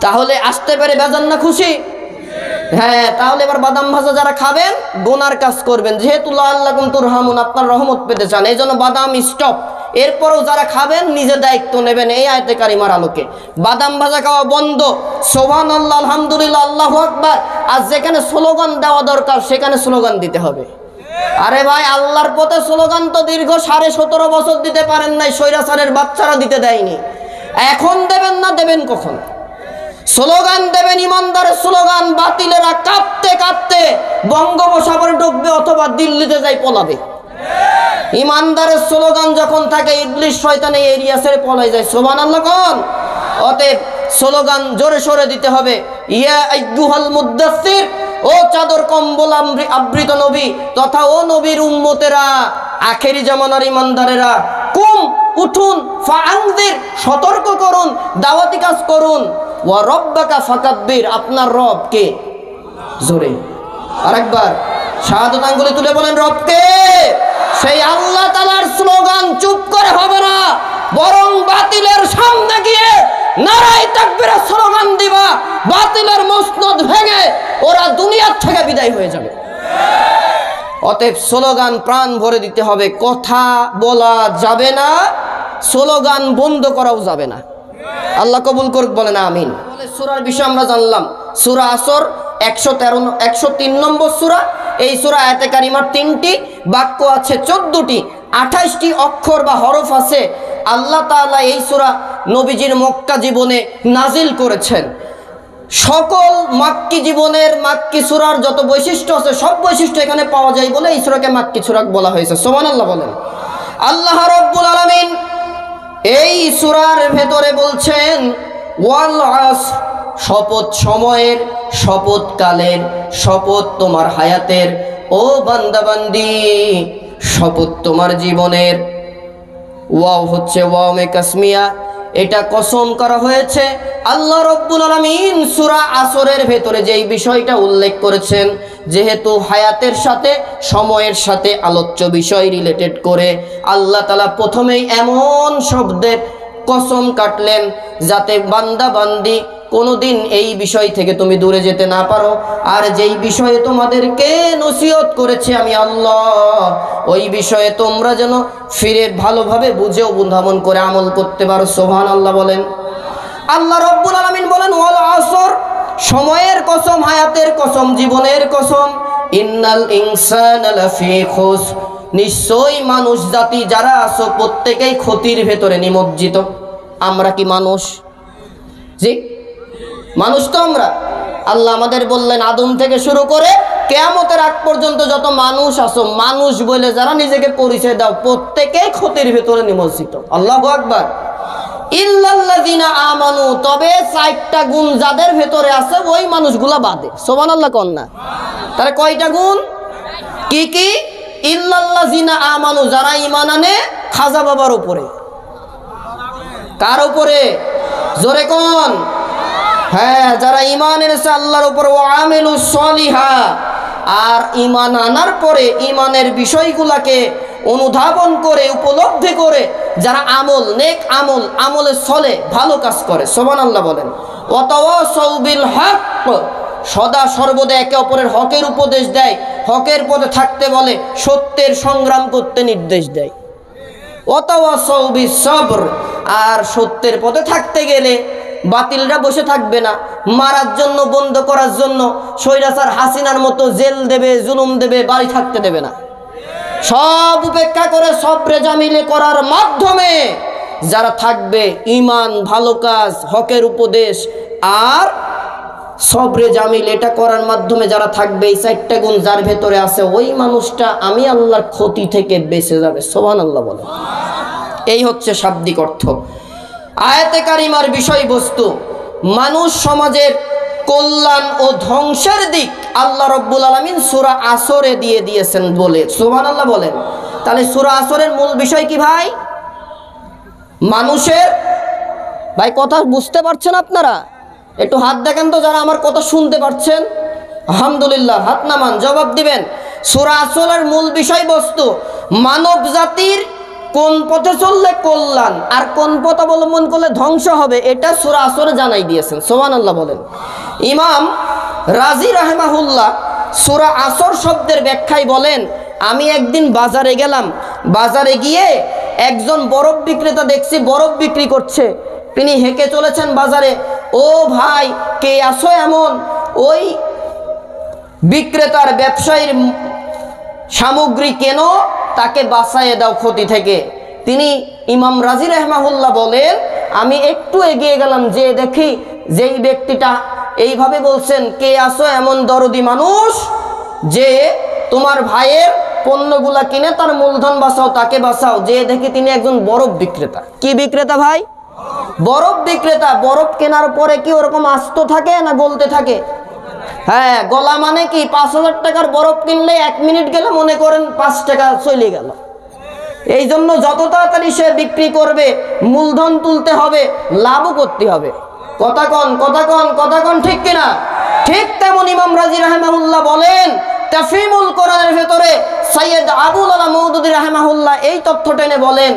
তাহলে আসতে পেরে বেজান না খুশি? হ্যাঁ, তাহলে এবার বাদাম ভাজা যারা খাবেন গুনার কাজ করবেন, যেহেতু লাআল্লাকুম তুরহামুন, আপনার রহমত পেতে চান, এই জন্য বাদাম স্টপ। এরপরও যারা খাবেন নিজে দায়িত্ব নেবেন এই আয়াতে কারিমার আলোকে। বাদাম ভাজা খাওয়া বন্ধ। সুবহানাল্লাহ, আলহামদুলিল্লাহ, আল্লাহু আকবার। আর যেখানে স্লোগান দেওয়া দরকার সেখানে স্লোগান দিতে হবে। আরে ভাই, আল্লাহর পথে স্লোগান তো দীর্ঘ 17.5 বছর দিতে পারেন নাই, স্বৈরাচারের বাচ্চারা দিতে দেয়নি। এখন দেবেন না, দেবেন কখন? স্লোগান দেবেন, ইমানদারের স্লোগান। বাতিলেরা কাঁপতে কাঁপতে বঙ্গোপসাগরে ঢুকবে অথবা দিল্লিতে যাই পলাবে। ইমানদারের স্লোগান যখন থাকে, ইবলিশ শয়তান এই এরিয়া ছেড়ে পলাই যায়। সুবহানাল্লাহ কোন? অতএব স্লোগান জোরে সোরে দিতে হবে। ইয়া আইয়ুহাল মুদ্দাসসির, ও চাদর কম্বল আবৃত নবী তথা ও নবীর উম্মতেরা, আখেরি জামানার ইমানদারেরা, কুম উঠুন, ফাআনজির সতর্ক করুন, দাওয়াতি কাজ করুন, ওয়া রব্বাকা ফাকাব্বির, আপনার রব কে? জোরে আরেকবার শাহাদাত আঙ্গুলে তুলে বলেন, রব কে? সেই আল্লাহ তাআলার স্লোগান চুপ করে হবে না, বরং বাতিলের সামনে গিয়ে নারায়ে তাকবীরের স্লোগান দিবা। বাতিলের মসনদ ভেঙে ওরা দুনিয়ার থেকে বিদায় হয়ে যাবে। অতএব স্লোগান প্রাণ ভরে দিতে হবে। কথা বলা যাবে না, স্লোগান বন্ধ করাও যাবে না। আল্লাহ কবুল করুক, বলেন আমিন। সূরার বিষয় আমরা জানলাম। সূরা আসর 103 নম্বর সূরা। এই সূরা আয়াতে কারিমার 3টি বাক্য আছে, 14টি, 28টি অক্ষর বা হরফ আছে। আল্লাহ তাআলা এই সূরা নবীজির মক্কা জীবনে নাজিল করেছেন। সকল মাক্কি জীবনের মাক্কি সূরার যত বৈশিষ্ট্য আছে সব বৈশিষ্ট্য এখানে পাওয়া যায় বলে এই সূরাকে মাক্কি সূরা বলা হয়েছে। সুবহানাল্লাহ বলেন। আল্লাহ রাব্বুল আলামিন এই সূরার ভেতরে বলছেন ওয়াল আসর, শপথ সময়ের, শপথ কালের, শপথ তোমার হায়াতের, ও বান্দাবান্দি শপথ তোমার জীবনের। ওয়াও হচ্ছে ওয়াওমে কাসমিয়া, এটা কসম করা হয়েছে। আল্লাহ রাব্বুল আলামিন সূরা আসরের ভেতরে যেই বিষয়টা উল্লেখ করেছেন, যেহেতু হায়াতের সাথে সময়ের সাথে আলোচ্য বিষয় রিলেটেড করে আল্লাহ তাআলা প্রথমেই এমন শব্দের কসম কাটলেন যাতে বান্দা বান্দি কোনোদিন এই বিষয় থেকে তুমি দূরে যেতে না পারো। আর যেই বিষয়ে তোমাদেরকে নসিহত করেছে আমি আল্লাহ, ওই বিষয়ে তোমরা যেন ফিরে ভালোভাবে বুঝে অনুধাবন করে আমল করতে পারো। সুবহানাল্লাহ বলেন। আল্লাহ রাব্বুল আলামিন বলেন ওয়াল আসর, সময়ের কসম, হায়াতের কসম, জীবনের কসম। ইন্নাল ইনসানা লাফি খুসর, নিশ্চয়ই মানুষ জাতি যারা আছো প্রত্যেকেই ক্ষতির ভেতরে নিমজ্জিত। আমরা কি মানুষ? জি, মানুষ তো আমরা। আল্লাহ আমাদের বললেন আদম থেকে শুরু করে কিয়ামতের আগ পর্যন্ত যত মানুষ আছো, মানুষ বলে যারা নিজেকে পরিচয় দাও, প্রত্যেকেই ক্ষতির ভেতরে নিমজ্জিত। আল্লাহু আকবার। ইল্লাল্লাযিনা আমানু, তবে 4টা গুণ যাদের ভেতরে আছে ওই মানুষগুলা বাদে। সুবহানাল্লাহ কোন না? তাহলে কয়টা গুণ? কি কি? ইল্লাল্লাযিনা আমানু, যারা ঈমান আনে খাজা বাবার উপরে। কার উপরে? জোরে কোন? হ্যাঁ, যারা ঈমান এনেছে আল্লাহর উপর। ওয়া আমিলুস সলিহা, আর ঈমান আনার পরে ঈমানের বিষয়গুলোকে অনুধাবন করে উপলব্ধি করে যারা আমল, নেক আমল, আমলে চলে, ভালো কাজ করে। সুবহানাল্লাহ বলেন। ওয়া তাওয়াসাউ বিল হক, সদা সর্বদা একে অপরের হকের উপদেশ দেয়, হকের পথে থাকতে বলে, সত্যের সংগ্রাম করতে নির্দেশ দেয়। ওয়া তাওয়াসাউ বিস সবর, আর সত্যের পথে থাকতে গেলে বাতিলরা বসে থাকবে না, মারার জন্য, বন্ধ করার জন্য স্বৈরাচার হাসিনার মতো জেল দেবে, জুলুম দেবে, বাড়ি থাকতে দেবে না। সব উপেক্ষা করে সবরে জামিলে করার মাধ্যমে যারা থাকবে, ঈমান, ভালো কাজ, হকের উপদেশ আর সবরে জামিল, এটা করার মাধ্যমে যারা থাকবে, এই 4টা গুণ যার ভেতরে আছে, ওই মানুষটা আমি আল্লাহর ক্ষতি থেকে বেঁচে যাবে। সুবহানাল্লাহ বলে। এই হচ্ছে শাব্দিক অর্থ। আয়াতে কারিমার বিষয়বস্তু মানুষ সমাজের কল্যাণ ও ধ্বংসের দিক আল্লাহ রাব্বুল আলামিন সূরা আসরে দিয়ে দিয়েছেন বলে সুবহানাল্লাহ বলেন। তাহলে সূরা আসরের মূল বিষয় কি ভাই? মানুষের, ভাই কথা বুঝতে পারছেন আপনারা? একটু হাত দেখেন তো যারা আমার কথা শুনতে পারছেন। আলহামদুলিল্লাহ, হাত নামান, জবাব দিবেন। সূরা আসরের মূল বিষয়বস্তু মানব জাতির কোন পথে চললে কল্যাণ আর কোন পথ অবলম্বন করলে ধ্বংস হবে, এটা সূরা আসরে জানাই দিয়েছেন। সুবহানাল্লাহ বলেন। ইমাম রাজি রাহিমাহুল্লাহ সূরা আসর শব্দের ব্যাখ্যায় বলেন, আমি একদিন বাজারে গেলাম, বাজারে গিয়ে একজন বরফ বিক্রেতা দেখছি বরফ বিক্রি করছে। তিনি হেঁকে চলেছেন বাজারে, ও ভাই কে আসো এমন? ওই বিক্রেতার ব্যবসায়ীর সামগ্রী কেন, তাকে বাঁচাইয়ে দাও ক্ষতি থেকে। তিনি ইমাম রাজি রাহমাহুল্লাহ বলেন, আমি একটু এগিয়ে গেলাম, যে দেখি যেই ব্যক্তিটা এইভাবে বলছেন, কে আসো এমন দরদি মানুষ যে তোমার ভাইয়ের পণ্যগুলা কিনে তার মূলধন বাঁচাও, তাকে বাঁচাও। যে দেখি তিনি একজন বরফ বিক্রেতা। কি বিক্রেতা ভাই? বরফ বিক্রেতা। বরফ কেনার পরে কি ওরকম আস্ত থাকে না গলতে থাকে? হ্যাঁ, গলা মানে কি 5000 টাকার বরফ কিনলে 1 মিনিট গেলে মনে করেন 5 টাকা চলে গেল। এই জন্য যত তাড়াতাড়ি সে বিক্রি করবে, মূলধন তুলতে হবে, লাভও করতে হবে। কথা কন ঠিক কিনা? ঠিক তেমন ইমাম রাজি রাহিমাহুল্লাহ বলেন, তাফহিমুল কোরআনের ভেতরে সৈয়দ আবুল আলা মওদুদী রাহিমাহুল্লাহ এই তথ্য টেনে বলেন,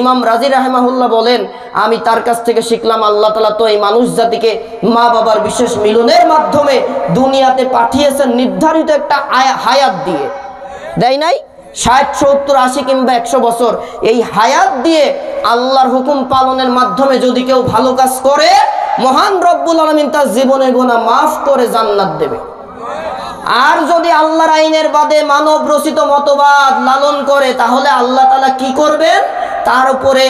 ইমাম রাজি রাহিমাহুল্লাহ বলেন, আমি তার কাছ থেকে শিখলাম আল্লাহ তাআলা তো এই মানুষ জাতিকে মা বাবার বিশেষ মিলনের মাধ্যমে দুনিয়াতে পাঠিয়েছেন নির্ধারিত একটা হায়াত দিয়ে, দেয় নাই 60, 70, 80 কিংবা 100 বছর। এই হায়াত দিয়ে আল্লাহর হুকুম পালনের মাধ্যমে যদি কেউ ভালো কাজ করে, মহান রব্বুল আলামিন তার জীবনের গুনাহ মাফ করে জান্নাত দেবে। আর যদি আল্লাহর আইনের বাদে মানব রচিত মতবাদ লালন করে, তাহলে আল্লাহ তাআলা কি করবেন? তার উপরে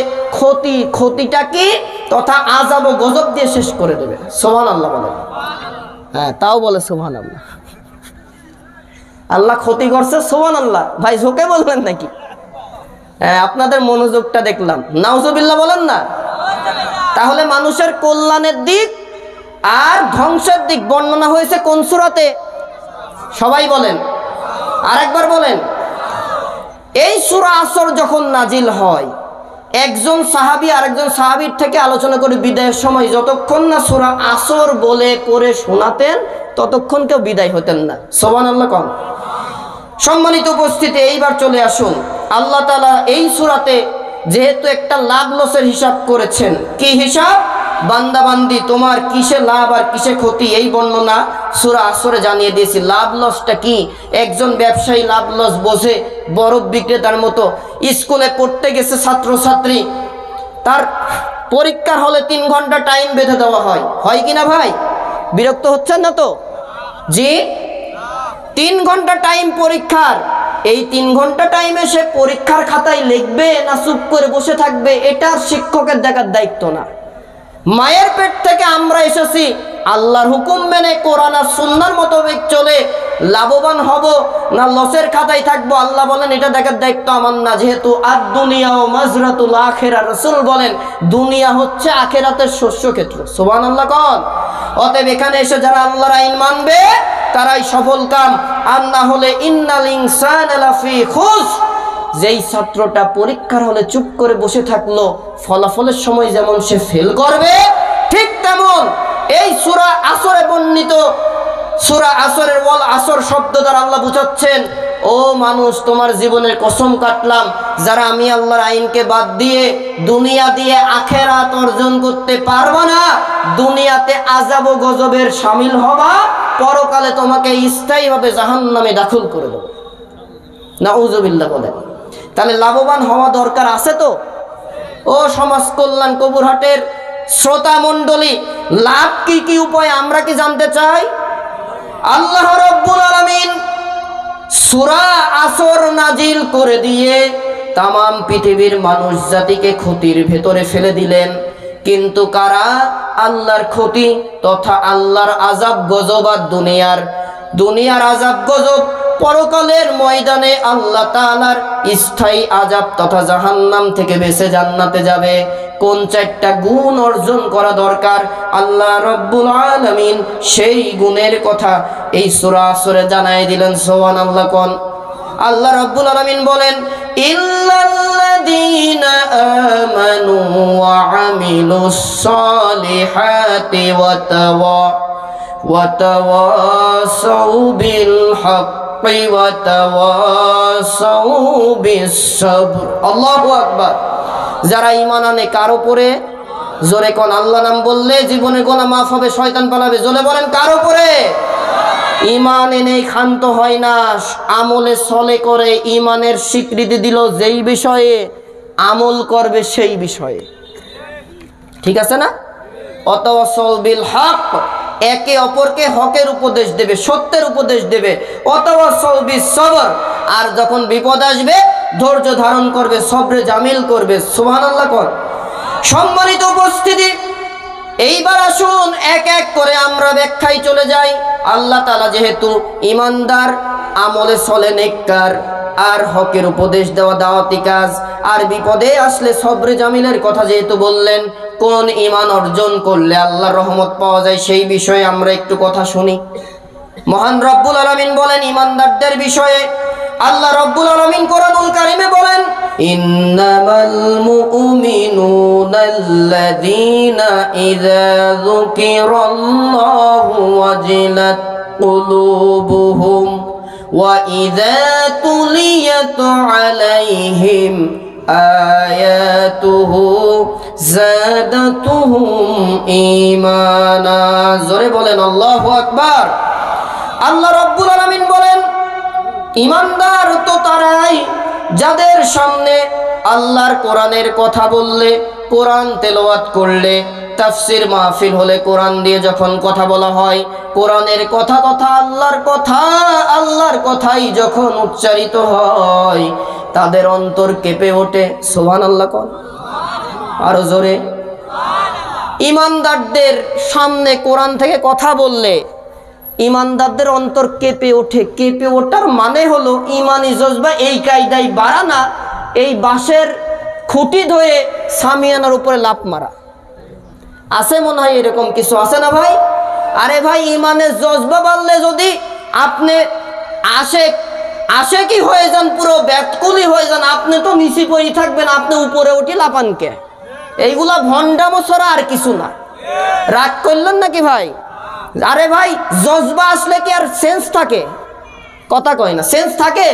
ক্ষতিটা কি তথা আযাব ও গজব দিয়ে শেষ করে দেবে। সুবহানাল্লাহ বলেন। হ্যাঁ, তাও বলে সুবহানাল্লাহ। আল্লাহ ক্ষতি করছে, সুবহানাল্লাহ। ভাই ঝোঁকে বলবেন নাকি? হ্যাঁ, আপনাদের মনোযোগটা দেখলাম। নাউজুবিল্লাহ বলেন না? তাহলে মানুষের কল্যাণের দিক আর ধ্বংসের দিক বর্ণনা হয়েছে কোন সূরাতে? সবাই বলেন, আরেকবার বলেন। এই সূরা আসর যখন নাজিল হয়, একজন সাহাবী আরেকজন সাহাবীর থেকে আলোচনা করে বিদায়ের সময় যতক্ষণ না সূরা আসর বলে করে শোনাতেন, ততক্ষণ কেউ বিদায় হতেন না। সুবহানাল্লাহ কম। সম্মানিত উপস্থিতি, এইবার চলে আসুন। আল্লাহ তাআলা এই সূরাতে যেহেতু একটা লাভ লসের হিসাব করেছেন, কি হিসাব? বান্দাবান্দি তোমার কিসে লাভ আর কিসে ক্ষতি, এই বর্ণনা সূরা আসরে জানিয়ে দিয়েছি। লাভ লসটা কি? একজন ব্যবসায়ী লাভ লস বোঝে, বরফ বিক্রেতার মতো। স্কুলে পড়তে গেছে ছাত্রছাত্রী, তার পরীক্ষার হলে 3 ঘন্টা টাইম বেঁধে দেওয়া হয় কিনা ভাই? বিরক্ত হচ্ছেন না তো? জি, 3 ঘন্টা টাইম পরীক্ষার। এই 3 ঘন্টা টাইমে সে পরীক্ষার খাতায় লিখবে না চুপ করে বসে থাকবে, এটা শিক্ষকের দেখার দায়িত্ব না। মায়ের পেট থেকে আমরা এসেছি, আল্লাহর হুকুম মেনে কোরআন আর সুন্নাহর মোতাবেক চলে লাভবান হব না লসের খাতায় থাকবো, আল্লাহ বলেন এটা দেখার দায়িত্ব আমার না। যেহেতু আদ-দুনিয়া ও মাজরাতুল আখিরা, রাসূল বলেন দুনিয়া হচ্ছে আখিরাতের শস্য ক্ষেত্র। সুবহানাল্লাহ কোন। অতএব এখানে এসে যারা আল্লাহর আইন মানবে তারাই সফল কাম, আর না হলে ইন্নাল ইনসানা লাফি খুস। যেই ছাত্রটা পরীক্ষার হলে চুপ করে বসে থাকলো, ফলাফলের সময় যেমন সে ফেল করবে, ঠিক তেমন এই সূরা আসরে বর্ণিত সূরা আসরের ওয়াল আসর শব্দ দ্বারা আল্লাহ বুঝাচ্ছেন, ও মানুষ তোমার জীবনের কসম কাটলাম, যারা আমি আল্লাহর আইনকে বাদ দিয়ে দুনিয়া দিয়ে আখিরাত অর্জন করতে পারবা না, দুনিয়াতে আযাব ও গজবের শামিল হবা, পরকালে তোমাকে স্থায়ীভাবে জাহান্নামে দাখিল করে দেব। নাউযুবিল্লাহ বলেন। তাহলে লাভবান হওয়া দরকার আছে তো? ও সমাজ কল্যাণ কবুরহাটের শ্রোতা মণ্ডলী, লাভ কি কি উপায় আমরা কি জানতে চাই? আল্লাহ রাব্বুল আলামিন সূরা আসর নাজিল করে দিয়ে তামাম পৃথিবীর মানুষ জাতিকে ক্ষতির ভেতরে ফেলে দিলেন। কিন্তু কারা? আল্লাহর ক্ষতি তথা আল্লাহর আযাব গজব আর দুনিয়ার আযাব গজব, পরকালের ময়দানে আল্লাহ তাআলার স্থায়ী আযাব তথা জাহান্নাম থেকে বেঁচে জান্নাতে যাবে। কোন 4টা গুণ অর্জন করা দরকার আল্লাহ রাব্বুল আলামিন সেই গুণের কথা এই সূরা আসরে জানাই দিলেন। সুবহানাল্লাহ কোন। আল্লাহ রাব্বুল আলামিন বলেন, ইল্লাল্লাযীনা আমানু ওয়া আমিলুস সালিহাতি ওয়া তাওয়াসাউ বিল হাক্কি ওয়া তাওয়াসাউ বিস সাবর। আল্লাহু আকবার। যারা ঈমান আনে কার উপরে? জোরে কোন। আল্লাহ নাম বললে জীবনে গুনাহ মাফ হবে, শয়তান পালাবে। জোরে বলেন কার উপরে? ঈমান এনে ক্ষান্ত হয় না, আমলে চলে করে ঈমানের স্বীকৃতি দিল যেই বিষয়ে, আমল করবে সেই বিষয়ে। ঠিক আছে না? ওয়াতাওয়াসাউ বিল হক, একে অপরকে হকের উপদেশ দেবে, সত্যের উপদেশ দেবে। ওয়াতাওয়াসাউ বিস সবর, আর যখন বিপদ আসবে ধৈর্য ধারণ করবে, সবরে জামিল করবে। সুবহানাল্লাহ কোন। সম্মানিত উপস্থিতি, এইবার আসুন এক এক করে আমরা ব্যাখ্যায় চলে যাই। আল্লাহ তাআলা যেহেতু ঈমানদার, আমলে চলে নেককার, আর হকের উপদেশ দেওয়া দাওয়াতি কাজ, আর বিপদে আসলে সবরে জামিলের কথা যেহেতু বললেন, কোন ঈমান অর্জন করলে আল্লাহর রহমত পাওয়া যায় সেই বিষয়ে আমরা একটু কথা শুনি। মহান রব্বুল আলামিন বলেন ঈমানদারদের বিষয়ে, আল্লাহ রব্বুল আলামিন কোরআনুল কারীমে বলেন, ইন্নামাল মুমিনুনাল্লাযীনা ইযা যুকিরাল্লাহু ওয়াজিলাত কুলুবুহুম ওয়া ইযা তুলিয়াত আলাইহিম আয়াতুহু যাদাতুহুম ঈমানা। জোরে বলেন আল্লাহু আকবার। আল্লাহ রাব্বুল আলামিন বলেন ঈমানদার তো তারাই যাদের সামনে আল্লাহর কোরআনের কথা বললে, কোরআন তেলাওয়াত করলে, তাফসীর মাহফিল হলে কোরআন দিয়ে যখন কথা বলা হয়, কোরআনের কথা তথা আল্লাহর কথাই যখন উচ্চারিত হয়, তাদের অন্তর কেঁপে ওঠে। সুবহানাল্লাহ কোন। আরো জোরে। ঈমানদারদের সামনে কোরআন থেকে কথা বললে ঈমানদারদের অন্তর কেঁপে ওঠে। কেঁপে ওঠার মানে হলো ঈমানি জজবা এই কায়দায় বাড়ানা, এই বাঁশের খুঁটি ধরে সামিয়ানার উপরে লাফ মারা। আছে মনে হয় এরকম কিছু, আছে না ভাই? আরে ভাই, ঈমানের জজবা বাড়লে যদি আপনি আশেকি হয়ে যান, পুরো ব্যাতকুলি হয়ে যান, আপনি তো নিচে পড়ে থাকবেন, আপনি উপরে উঠি লাপানকে। এইগুলা ভণ্ডামো ছাড়া আর কিছু না। রাগ করলেন নাকি ভাই? আরে ভাই, জজবা আসলে কি আর সেন্স থাকে? কথা কয় না, সেন্স থাকে?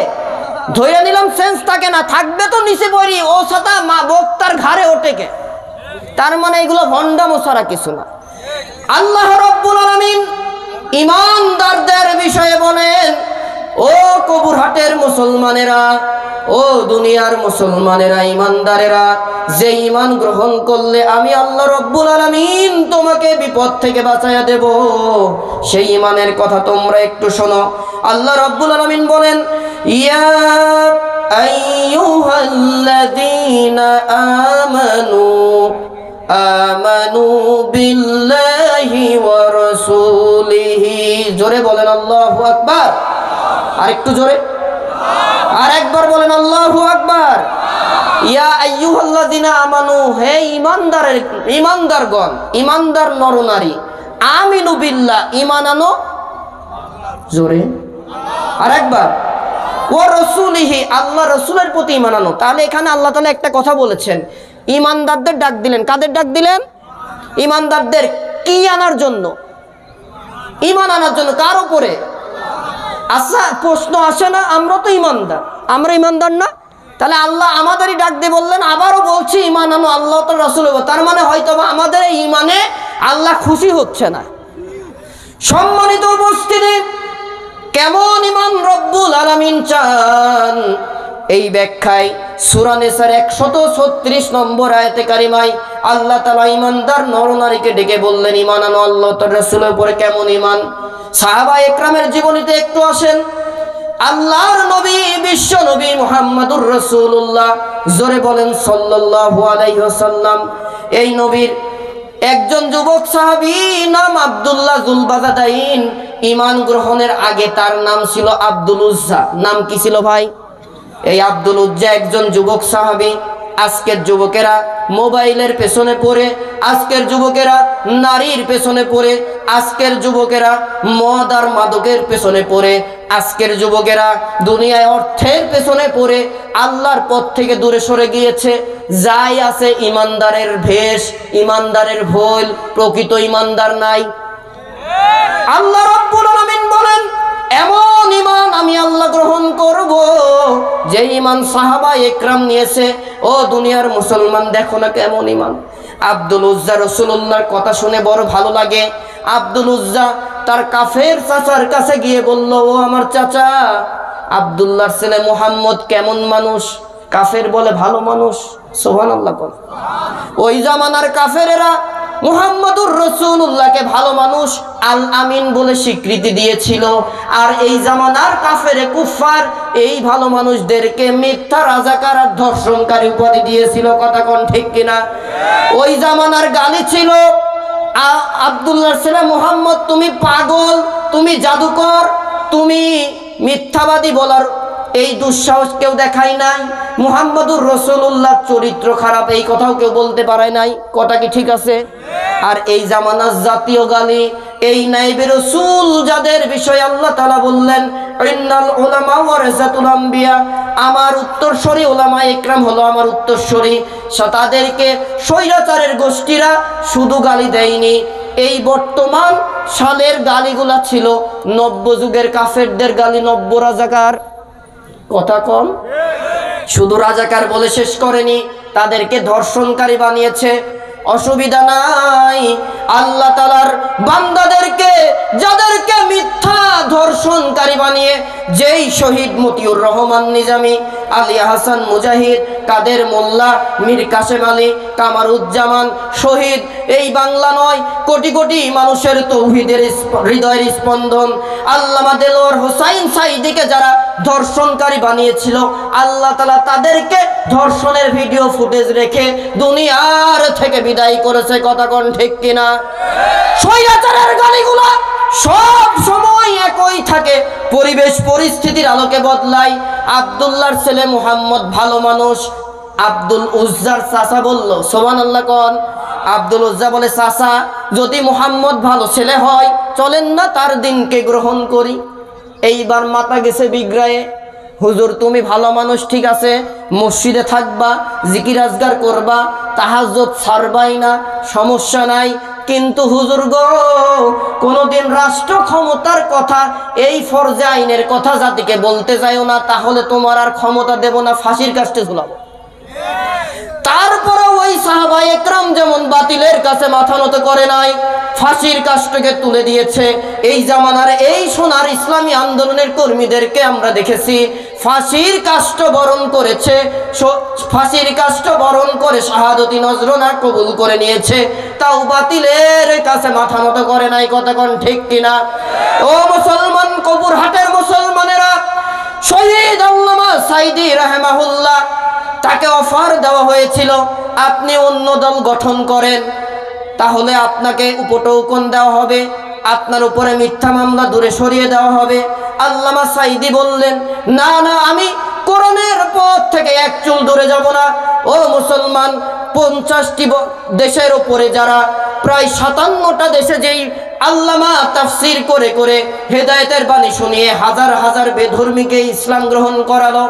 ধরে নিলাম সেন্স থাকে না, থাকবে তো নিচে পড়ি, ও ছাতা মা বক্তার ঘাড়ে ওঠেকে। তার মানে এগুলো ভণ্ডামো ছাড়া কিছু না। আল্লাহ রাব্বুল আলামিন ঈমানদারদের বিষয়ে বলেন, ও কবুরহাটের মুসলমানেরা, ও দুনিয়ার মুসলমানেরা, ঈমানদারেরা, যে ঈমান গ্রহণ করলে আমি আল্লাহ রাব্বুল আলামিন তোমাকে বিপদ থেকে বাঁচায়া দেব, সেই ঈমানের কথা তোমরা একটু শোনো। আল্লাহ রাব্বুল আলামিন বলেন, ইয়া আইয়ুহাল্লাযীনা আমানু বিল্লাহি ওয়া রাসূলিহি। জোরে বলেন আল্লাহু আকবার। আর একটু জোরে, আর একবার বলেন আল্লাহু আকবার। ইয়া আইয়ুহাল্লাযীনা আমানু, হে ঈমানদারগণ, ঈমানদার নরনারী, আমিনু বিল্লাহ, ঈমান আনো। জোরে আর একবার। ওয়া রাসূলিহি, আল্লাহ রাসূলের প্রতি ঈমান আনো। তাহলে এখানে আল্লাহ তাআলা একটা কথা বলেছেন, ঈমানদারদের ডাক দিলেন। কাদের ডাক দিলেন? ঈমানদারদের। কি আনার জন্য? ঈমান আনার জন্য। কার উপরে? আচ্ছা, প্রশ্ন আসে না, আমরা তো ঈমানদার, আমরা ঈমানদার না? তাহলে আল্লাহ আমাদেরই ডাক দিয়ে বললেন, আবারও বলছি ঈমান আনো, আল্লাহ তো রাসূল। তার মানে হয়তো আমাদের এই ঈমানে আল্লাহ খুশি হচ্ছে না। সম্মানিত উপস্থিতি, কেমন ঈমান রব্বুল আলামিন চান? এই ব্যাখ্যায় সূরা নিসার 136 নম্বর আয়াতে কারিমায় আল্লাহ তাআলা ঈমানদার নরনারীকে ডেকে বললেন, ঈমান আনো আল্লাহ তার রাসূলের উপরে। কেমন ঈমান? সাহাবা একরামের জীবনীতে একটু আসেন। আল্লাহর নবী বিশ্ব নবী মুহাম্মদুর রাসূলুল্লাহ, জোরে বলেন সাল্লাল্লাহু আলাইহি ওয়াসাল্লাম। এই নবীর একজন যুবক সাহাবী নাম আব্দুল্লাহ যুলবাজাদাইন, ঈমান গ্রহণের আগে তার নাম ছিল আব্দুল উজ্জা। নাম কি ছিল ভাই? এই আব্দুল উজ্জা একজন যুবক সাহাবী। আজকের যুবকেরা মোবাইলের পেছনে পড়ে, আজকের যুবকেরা নারীর পেছনে পড়ে, আজকের যুবকেরা মদ আর মাদকের পেছনে পড়ে, আজকের যুবকেরা দুনিয়ায় অর্থের পেছনে পড়ে আল্লাহর পথ থেকে দূরে সরে গিয়েছে। যাই আছে ইমানদারের ভেষ, ইমানদারের ভোল, প্রকৃত ইমানদার নাই। আল্লাহ রাব্বুল আলামিন বলেন, এমন ঈমান আমি আল্লাহ গ্রহণ করব যে ঈমান সাহাবা একরাম নিয়েছে। ও দুনিয়ার মুসলমান, দেখো না কেমন ঈমান। আব্দুল উজ্জা রাসূলুল্লাহর কথা শুনে বড় ভালো লাগে। আব্দুল উজ্জা তার কাফের চাচার কাছে গিয়ে বলল, ও আমার চাচা, আব্দুল্লাহর ছেলে মুহাম্মদ কেমন মানুষ? কাফের বলে ভালো মানুষ। সুবহানাল্লাহ বল। ওই জামানার কাফেরেরা মুহাম্মদুর রাসূলুল্লাহকে ভালো মানুষ, আল আমিন বলে স্বীকৃতি দিয়েছিল। আর এই জামানার কাফেরে কুফার এই ভালো মানুষদেরকে মিথ্যা রাজাকার আর ধর্ষণকারী উপাধি দিয়েছিল। কথা কোন ঠিক কিনা? ওই জামানার গালি ছিল, আব্দুল্লাহর ছেলে মুহাম্মদ তুমি পাগল, তুমি জাদুকর, তুমি মিথ্যাবাদী বলার এই দুঃসাহস কেউ দেখায় নাই। মুহাম্মদুর রাসূলুল্লাহ চরিত্র খারাপ, এই কথাও কেউ বলতে পারে নাই। কথা কি ঠিক আছে? আর এই জামানার জাতীয় গালি, এই নাইবে রাসূল যাদের বিষয়ে আল্লাহ তাআলা বললেন, ইন্নাল উলামা ওয়ারাসাতুল আম্বিয়া, আমার উত্তরসূরি ওলামা একরাম হলো আমার উত্তরসূরি। তাদেরকে স্বৈরাচারের গোষ্ঠীরা শুধু গালি দেয়নি, এই বর্তমান সালের গালিগুলা ছিল নব্য যুগের কাফেরদের গালি। নব্য রাজাকার, কথা কম, শুধু রাজাকার বলে শেষ করেনি, তাদেরকে ধর্ষণকারী বানিয়েছে। অসুবিধা নাই, আল্লাহ তাআলার বান্দাদেরকে যাদেরকে মিথ্যা ধর্ষণকারী বানিয়ে, যেই শহীদ মতিউর রহমান নিজামী, আলিয়া হাসান মুজাহিদ, কাদের মোল্লা, মীর কাসেম আলী, কামারুজ্জামান শহীদ, এই বাংলা নয় কোটি কোটি মানুষের তৌহিদের হৃদয়ের স্পন্দন আল্লামা দেলোয়ার হোসাইন সাঈদীকে যারা ধর্ষণকারী বানিয়েছিল, আল্লাহ তাআলা তাদেরকে ধর্ষণের ভিডিও ফুটেজ রেখে দুনিয়ার থেকে বিদায় করেছে। কথা কোন ঠিক কিনা? স্বৈরাচারের গালিগুলা সব সময় একই থাকে, পরিবেশ পরিস্থিতির আলোকে বদলায়। আব্দুল্লাহর ছেলে মুহাম্মদ ভালো মানুষ। আব্দুল উজ্জার চাচা বলল, সুবহানাল্লাহ কোন? আব্দুল উজ্জা বলে, চাচা যদি মুহাম্মদ ভালো ছেলে হয় চলেন না তার দিনকে গ্রহণ করি। এইবার মাথা গেছে বিগ্রায়ে। হুজুর তুমি ভালো মানুষ ঠিক আছে, মসজিদে থাকবা, জিকির আজগার করবা, তাহাজ্জুদ ছাড়বাই না, সমস্যা নাই, কিন্তু হুজুর গো কোনোদিন রাষ্ট্র ক্ষমতার কথা, এই ফরজে আইনের কথা জাতিকে বলতে যাইও না, তাহলে তোমার আর ক্ষমতা দেব না, ফাঁসির কাস্টে ঝুলাবো। তারপরে ওই সাহাবা একরাম যেমন বাতিলের কাছে মাথা নত করে নাই, ফাঁসির কাস্টকে তুলে দিয়েছে। এই জামানার এই সোনার ইসলামী আন্দোলনের কর্মীদেরকে আমরা দেখেছি ফাঁসির কাষ্ট বরণ করেছে, ফাঁসির কাষ্ট বরণ করে শাহাদতি নজরানা কবুল করে নিয়েছে, তাও বাতিলের কাছে মাথা নত করে নাই। কথা কোন ঠিক কিনা? ও মুসলমান, কবুরহাটের মুসলমানেরা, শহীদ আল্লামা সাঈদী রাহিমাহুল্লাহ, তাকে অফার দেওয়া হয়েছিল আপনি অন্য দল গঠন করেন, তাহলে আপনাকে উপটৌকন দেওয়া হবে, আপনার উপরে মিথ্যা মামলা দূরে সরিয়ে দেওয়া হবে। আল্লামা সাঈদী বললেন, না না, আমি কোরআনের পথ থেকে এক চুল দূরে যাব না। ও মুসলমান, 50টি দেশের উপরে যারা, প্রায় 57টা দেশে যেই আল্লামা তাফসীর করে করে হেদায়েতের বাণী শুনিয়ে হাজার হাজার বেধর্মীকে ইসলাম গ্রহণ করালো,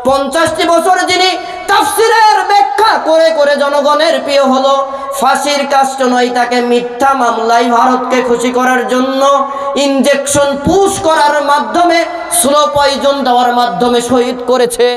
50টি বছর যিনি তাফসীরের ব্যাখ্যা করে করে জনগণের প্রিয় হলো, ফাঁসির কাষ্ট নয়, তাকে মিথ্যা মামলায় ভারতকে খুশি করার জন্য ইনজেকশন পুশ করার মাধ্যমে, স্লো পয়জন দেওয়ার মাধ্যমে শহীদ করেছে।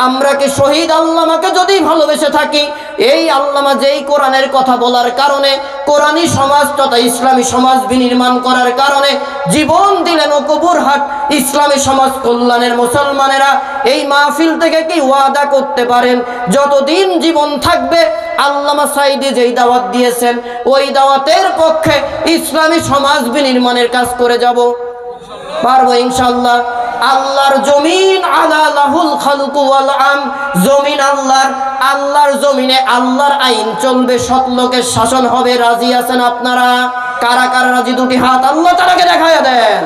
আমরা কি শহীদ আল্লামাকে যদি ভালোবেসে থাকি, এই আল্লামা যেই কোরআনের কথা বলার কারণে, কোরআনী সমাজ তথা ইসলামী সমাজ বিনির্মাণ করার কারণে জীবন দিলেন ও কবুরহাট ইসলামী সমাজ কল্যাণের মুসলমানেরা এই মাহফিল থেকে কি ওয়াদা করতে পারেন যতদিন জীবন থাকবে আল্লামা সাঈদী যেই দাওয়াত দিয়েছেন ওই দাওয়াতের পক্ষে ইসলামী সমাজ বিনির্মাণের কাজ করে যাব? পারবো ইনশাআল্লাহ। আল্লাহর জমিন আলা লাহুল খালকু ওয়াল আম, জমিন আল্লাহর জমিনে আল্লাহর আইন চলবে, সৎ লোকের শাসন হবে। রাজি আছেন আপনারা? কারা কারা রাজি? দুটি হাত আল্লাহ তাআলাকে দেখায়া দেন।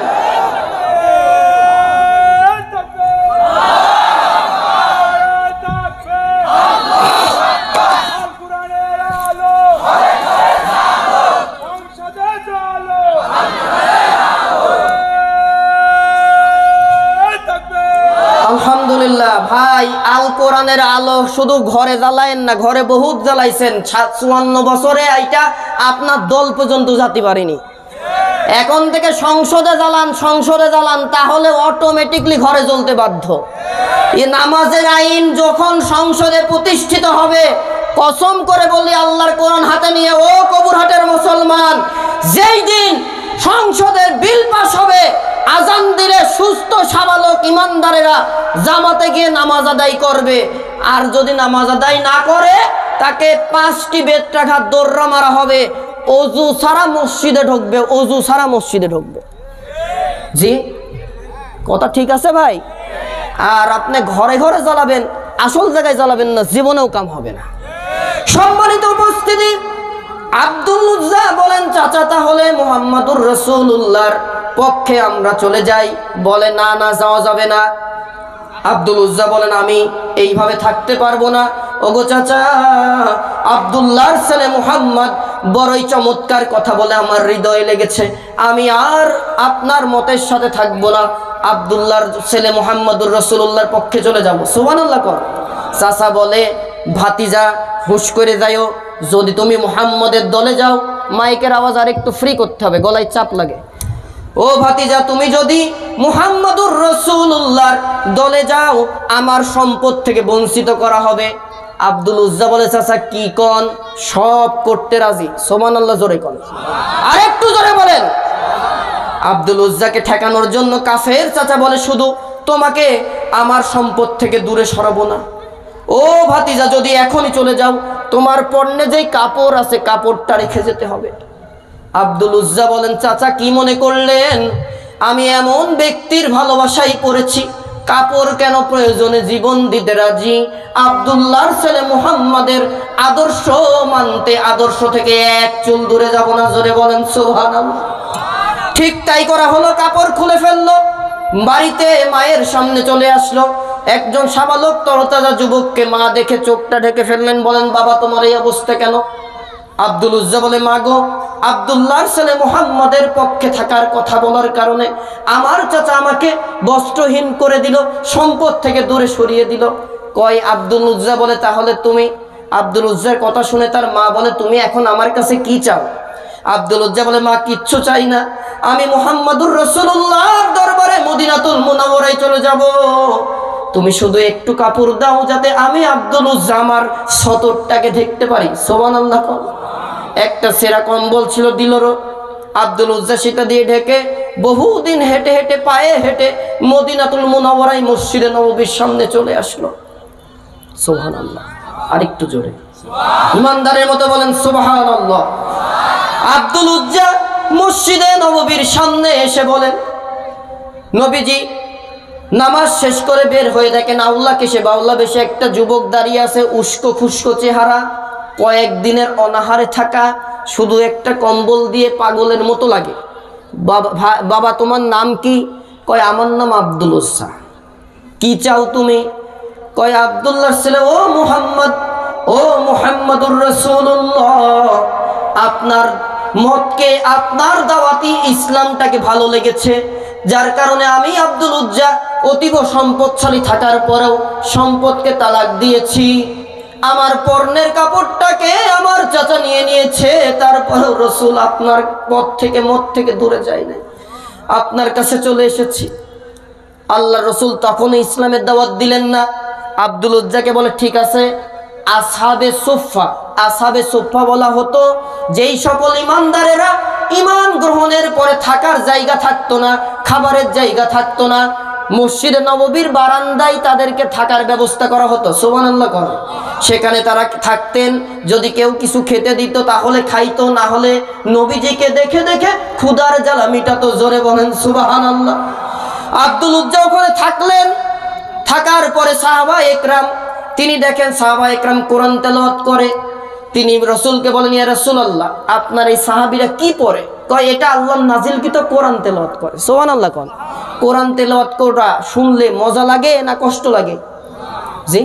আলহামদুলিল্লাহ ভাই, আল কোরআনের আলো শুধু ঘরে জ্বালায়েন না, ঘরে বহুত জ্বালাইছেন। 54 বছরে এইটা আপনার দল পর্যন্ত যেতে পারেনি। এখন থেকে সংসদে জ্বালান, তাহলে অটোমেটিকলি ঘরে জ্বলতে বাধ্য। এই নামাজের আইন যখন সংসদে প্রতিষ্ঠিত হবে, কসম করে বলি আল্লাহর কোরআন হাতে নিয়ে, ও কবুরহাটের মুসলমান, যেই দিন সংসদের বিল পাস হবে, আজান দিলে সুস্থ সাবালক ইমানদারেরা জামাতে গিয়ে নামাজ আদায় করবে। আর যদি নামাজ আদায় না করে তাকে 5টি বেত্রাঘাত দৌড়া মারা হবে। অজু ছাড়া মসজিদে ঢুকবে। জি, কথা ঠিক আছে ভাই? আর আপনি ঘরে ঘরে জ্বালাবেন, আসল জায়গায় জ্বালাবেন না, জীবনেও কাম হবে না। সম্মানিত উপস্থিতি, আব্দুল উজ্জা বলেন, চাচা তাহলে মুহাম্মাদুর রাসূলুল্লাহর পক্ষে আমরা চলে যাই। বলে না, যাওয়া যাবে না। আব্দুল উজ্জা বলেন, আমি এইভাবে থাকতে পারবো না। ওগো চাচা, আব্দুল্লাহর ছেলে মুহাম্মদ বড়ই চমৎকার কথা বলে আমার হৃদয়ে লেগেছে, আমি আর আপনার মতের সাথে থাকবো না। আব্দুল্লাহর ছেলে মুহাম্মাদুর রাসূলুল্লাহর পক্ষে চলে যাব। সুবহানাল্লাহ কর। চাচা বলে, ভাতিজা হুশ করে যাও, যদি তুমি মুহাম্মদের দলে যাও, মাইকের আওয়াজ আর একটু ফ্রি করতে হবে, গলায় চাপ লাগে। ও ভাতিজা, তুমি যদি মুহাম্মাদুর রাসূলুল্লাহর দলে যাও, আমার সম্পদ থেকে বঞ্চিত করা হবে। আব্দুল উজ্জা বলে, চাচা কি কন? সব করতে রাজি। সুবহানাল্লাহ জোরে কন, আর একটু জোরে বলেন। আব্দুল উজ্জাকে ঠেকানোর জন্য কাফের চাচা বলে, শুধু তোমাকে আমার সম্পদ থেকে দূরে সরাবো না। ও ভাতিজা, যদি এখনই চলে যাও, তোমার পরনে যেই কাপড় আছে কাপড়টা রেখে যেতে হবে। আব্দুল উজ্জা বলেন, চাচা কি মনে করলেন আমি এমন ব্যক্তির ভালোবাসায় পড়েছি, কাপড় কেন প্রয়োজনে জীবন দিতে রাজি। আব্দুল্লাহর ছেলে মুহাম্মাদের আদর্শ মানতে, আদর্শ থেকে এক চুল দূরে যাব না। জোরে বলেন সুবহানাল্লাহ। ঠিক তাই করা হলো। কাপড় খুলে ফেললো, বাড়িতে মায়ের সামনে চলে আসলো। একজন সাবালক তরতাজা যুবককে মা দেখে চোখটা ঢেকে ফেললেন। বলেন, বাবা তোমার এই অবস্থা কেন? আব্দুল উজ্জা বলে, মা গো, আব্দুল্লাহর ছেলে মুহাম্মাদের পক্ষে থাকার কথা বলার কারণে আমার চাচা আমাকে বস্ত্রহীন করে দিল, সম্পদ থেকে দূরে সরিয়ে দিল। কয় আব্দুল উজ্জা বলে, তাহলে তুমি? আব্দুল উজ্জার কথা শুনে তার মা বলে, তুমি এখন আমার কাছে কি চাও? আব্দুল উজ্জা বলে, মা কিচ্ছু চাই না, আমি মুহাম্মাদুর রাসূলুল্লাহর দরবারে মদিনাতুল মুনাওয়ারায় চলে যাব। তুমি শুধু একটু কাপড় দাও, যাতে আমি আব্দুল উজ্জা আমার সতরটাকে দেখতে পারি। সুবহানাল্লাহ। একটা সেরা কম্বল ছিল, দিলরও। আব্দুল উজ্জা সেটা দিয়ে ঢেকে বহুদিন হেঁটে হেঁটে, পায়ে হেঁটে মদিনাতুল মুনাওয়ারায় মসজিদে নববীর সামনে চলে আসলো। সুবহানাল্লাহ। আরেকটু জোরে ইমানদারের মতো বলেন সুবহানাল্লাহ। আব্দুল উজ্জা মসজিদে নববীর সামনে এসে বলেন, নবীজি নামাজ শেষ করে বের হয়ে দেখেন আউলা কেশে বাউলা বেশে একটা যুবক দাঁড়িয়ে আছে, উস্কো খুস্কো চেহারা, কয়েকদিনের অনাহারে থাকা, শুধু একটা কম্বল দিয়ে পাগলের মতো লাগে। বাবা তোমার নাম কি? কয় আমার নাম আব্দুল উজ্জা। কি চাও তুমি? কয় আব্দুল্লাহর ছেলে, ও মুহাম্মাদুর রাসূলুল্লাহ, আপনার মতকে, আপনার দাওয়াতি ইসলামটাকে ভালো লেগেছে, যার কারণে আমি আব্দুল উজ্জা অতীব সম্পদশালী থাকার পরেও সম্পদকে তালাক দিয়েছি। আমার পরনের কাপড়টাকে আমার চাচা নিয়ে নিয়েছে, তারপরেও রসুল আপনার পথ থেকে মত থেকে দূরে যায় না, আপনার কাছে চলে এসেছি। আল্লাহ রসুল তখন ইসলামের দাওয়াত দিলেন না, আব্দুল উজ্জাকে বলে ঠিক আছে। আসহাবে সুফফা, আসহাবে সুফফা বলা হতো যেই সকল ইমানদারেরা ইমান গ্রহণের পরে থাকার জায়গা থাকতো না, খাবারের জায়গা থাকতো না, মসজিদে নববীর বারান্দায় তাদেরকে থাকার ব্যবস্থা করা হতো। সুবহানাল্লাহ করে সেখানে তারা থাকতেন। যদি কেউ কিছু খেতে দিত তাহলে খাইতো, না হলে নবীজিকে দেখে দেখে ক্ষুধার জ্বালা মিটাতো। জোরে বলেন সুবহানাল্লাহ। আব্দুল উজ্জা ওখানে থাকলেন। থাকার পরে সাহাবা একরাম, তিনি দেখেন সাহাবা একরাম কোরআন তেলাওয়াত করে। তিনি রাসূলকে বলেন, ইয়া রাসূলুল্লাহ, আপনার এই সাহাবীরা কি পড়ে? কয় এটা আল্লাহর নাজিলকৃত কোরআন তেলাওয়াত করে। সুবহানাল্লাহ কোন কোরআন তেলাওয়াত করা শুনলে মজা লাগে না কষ্ট লাগে? জি,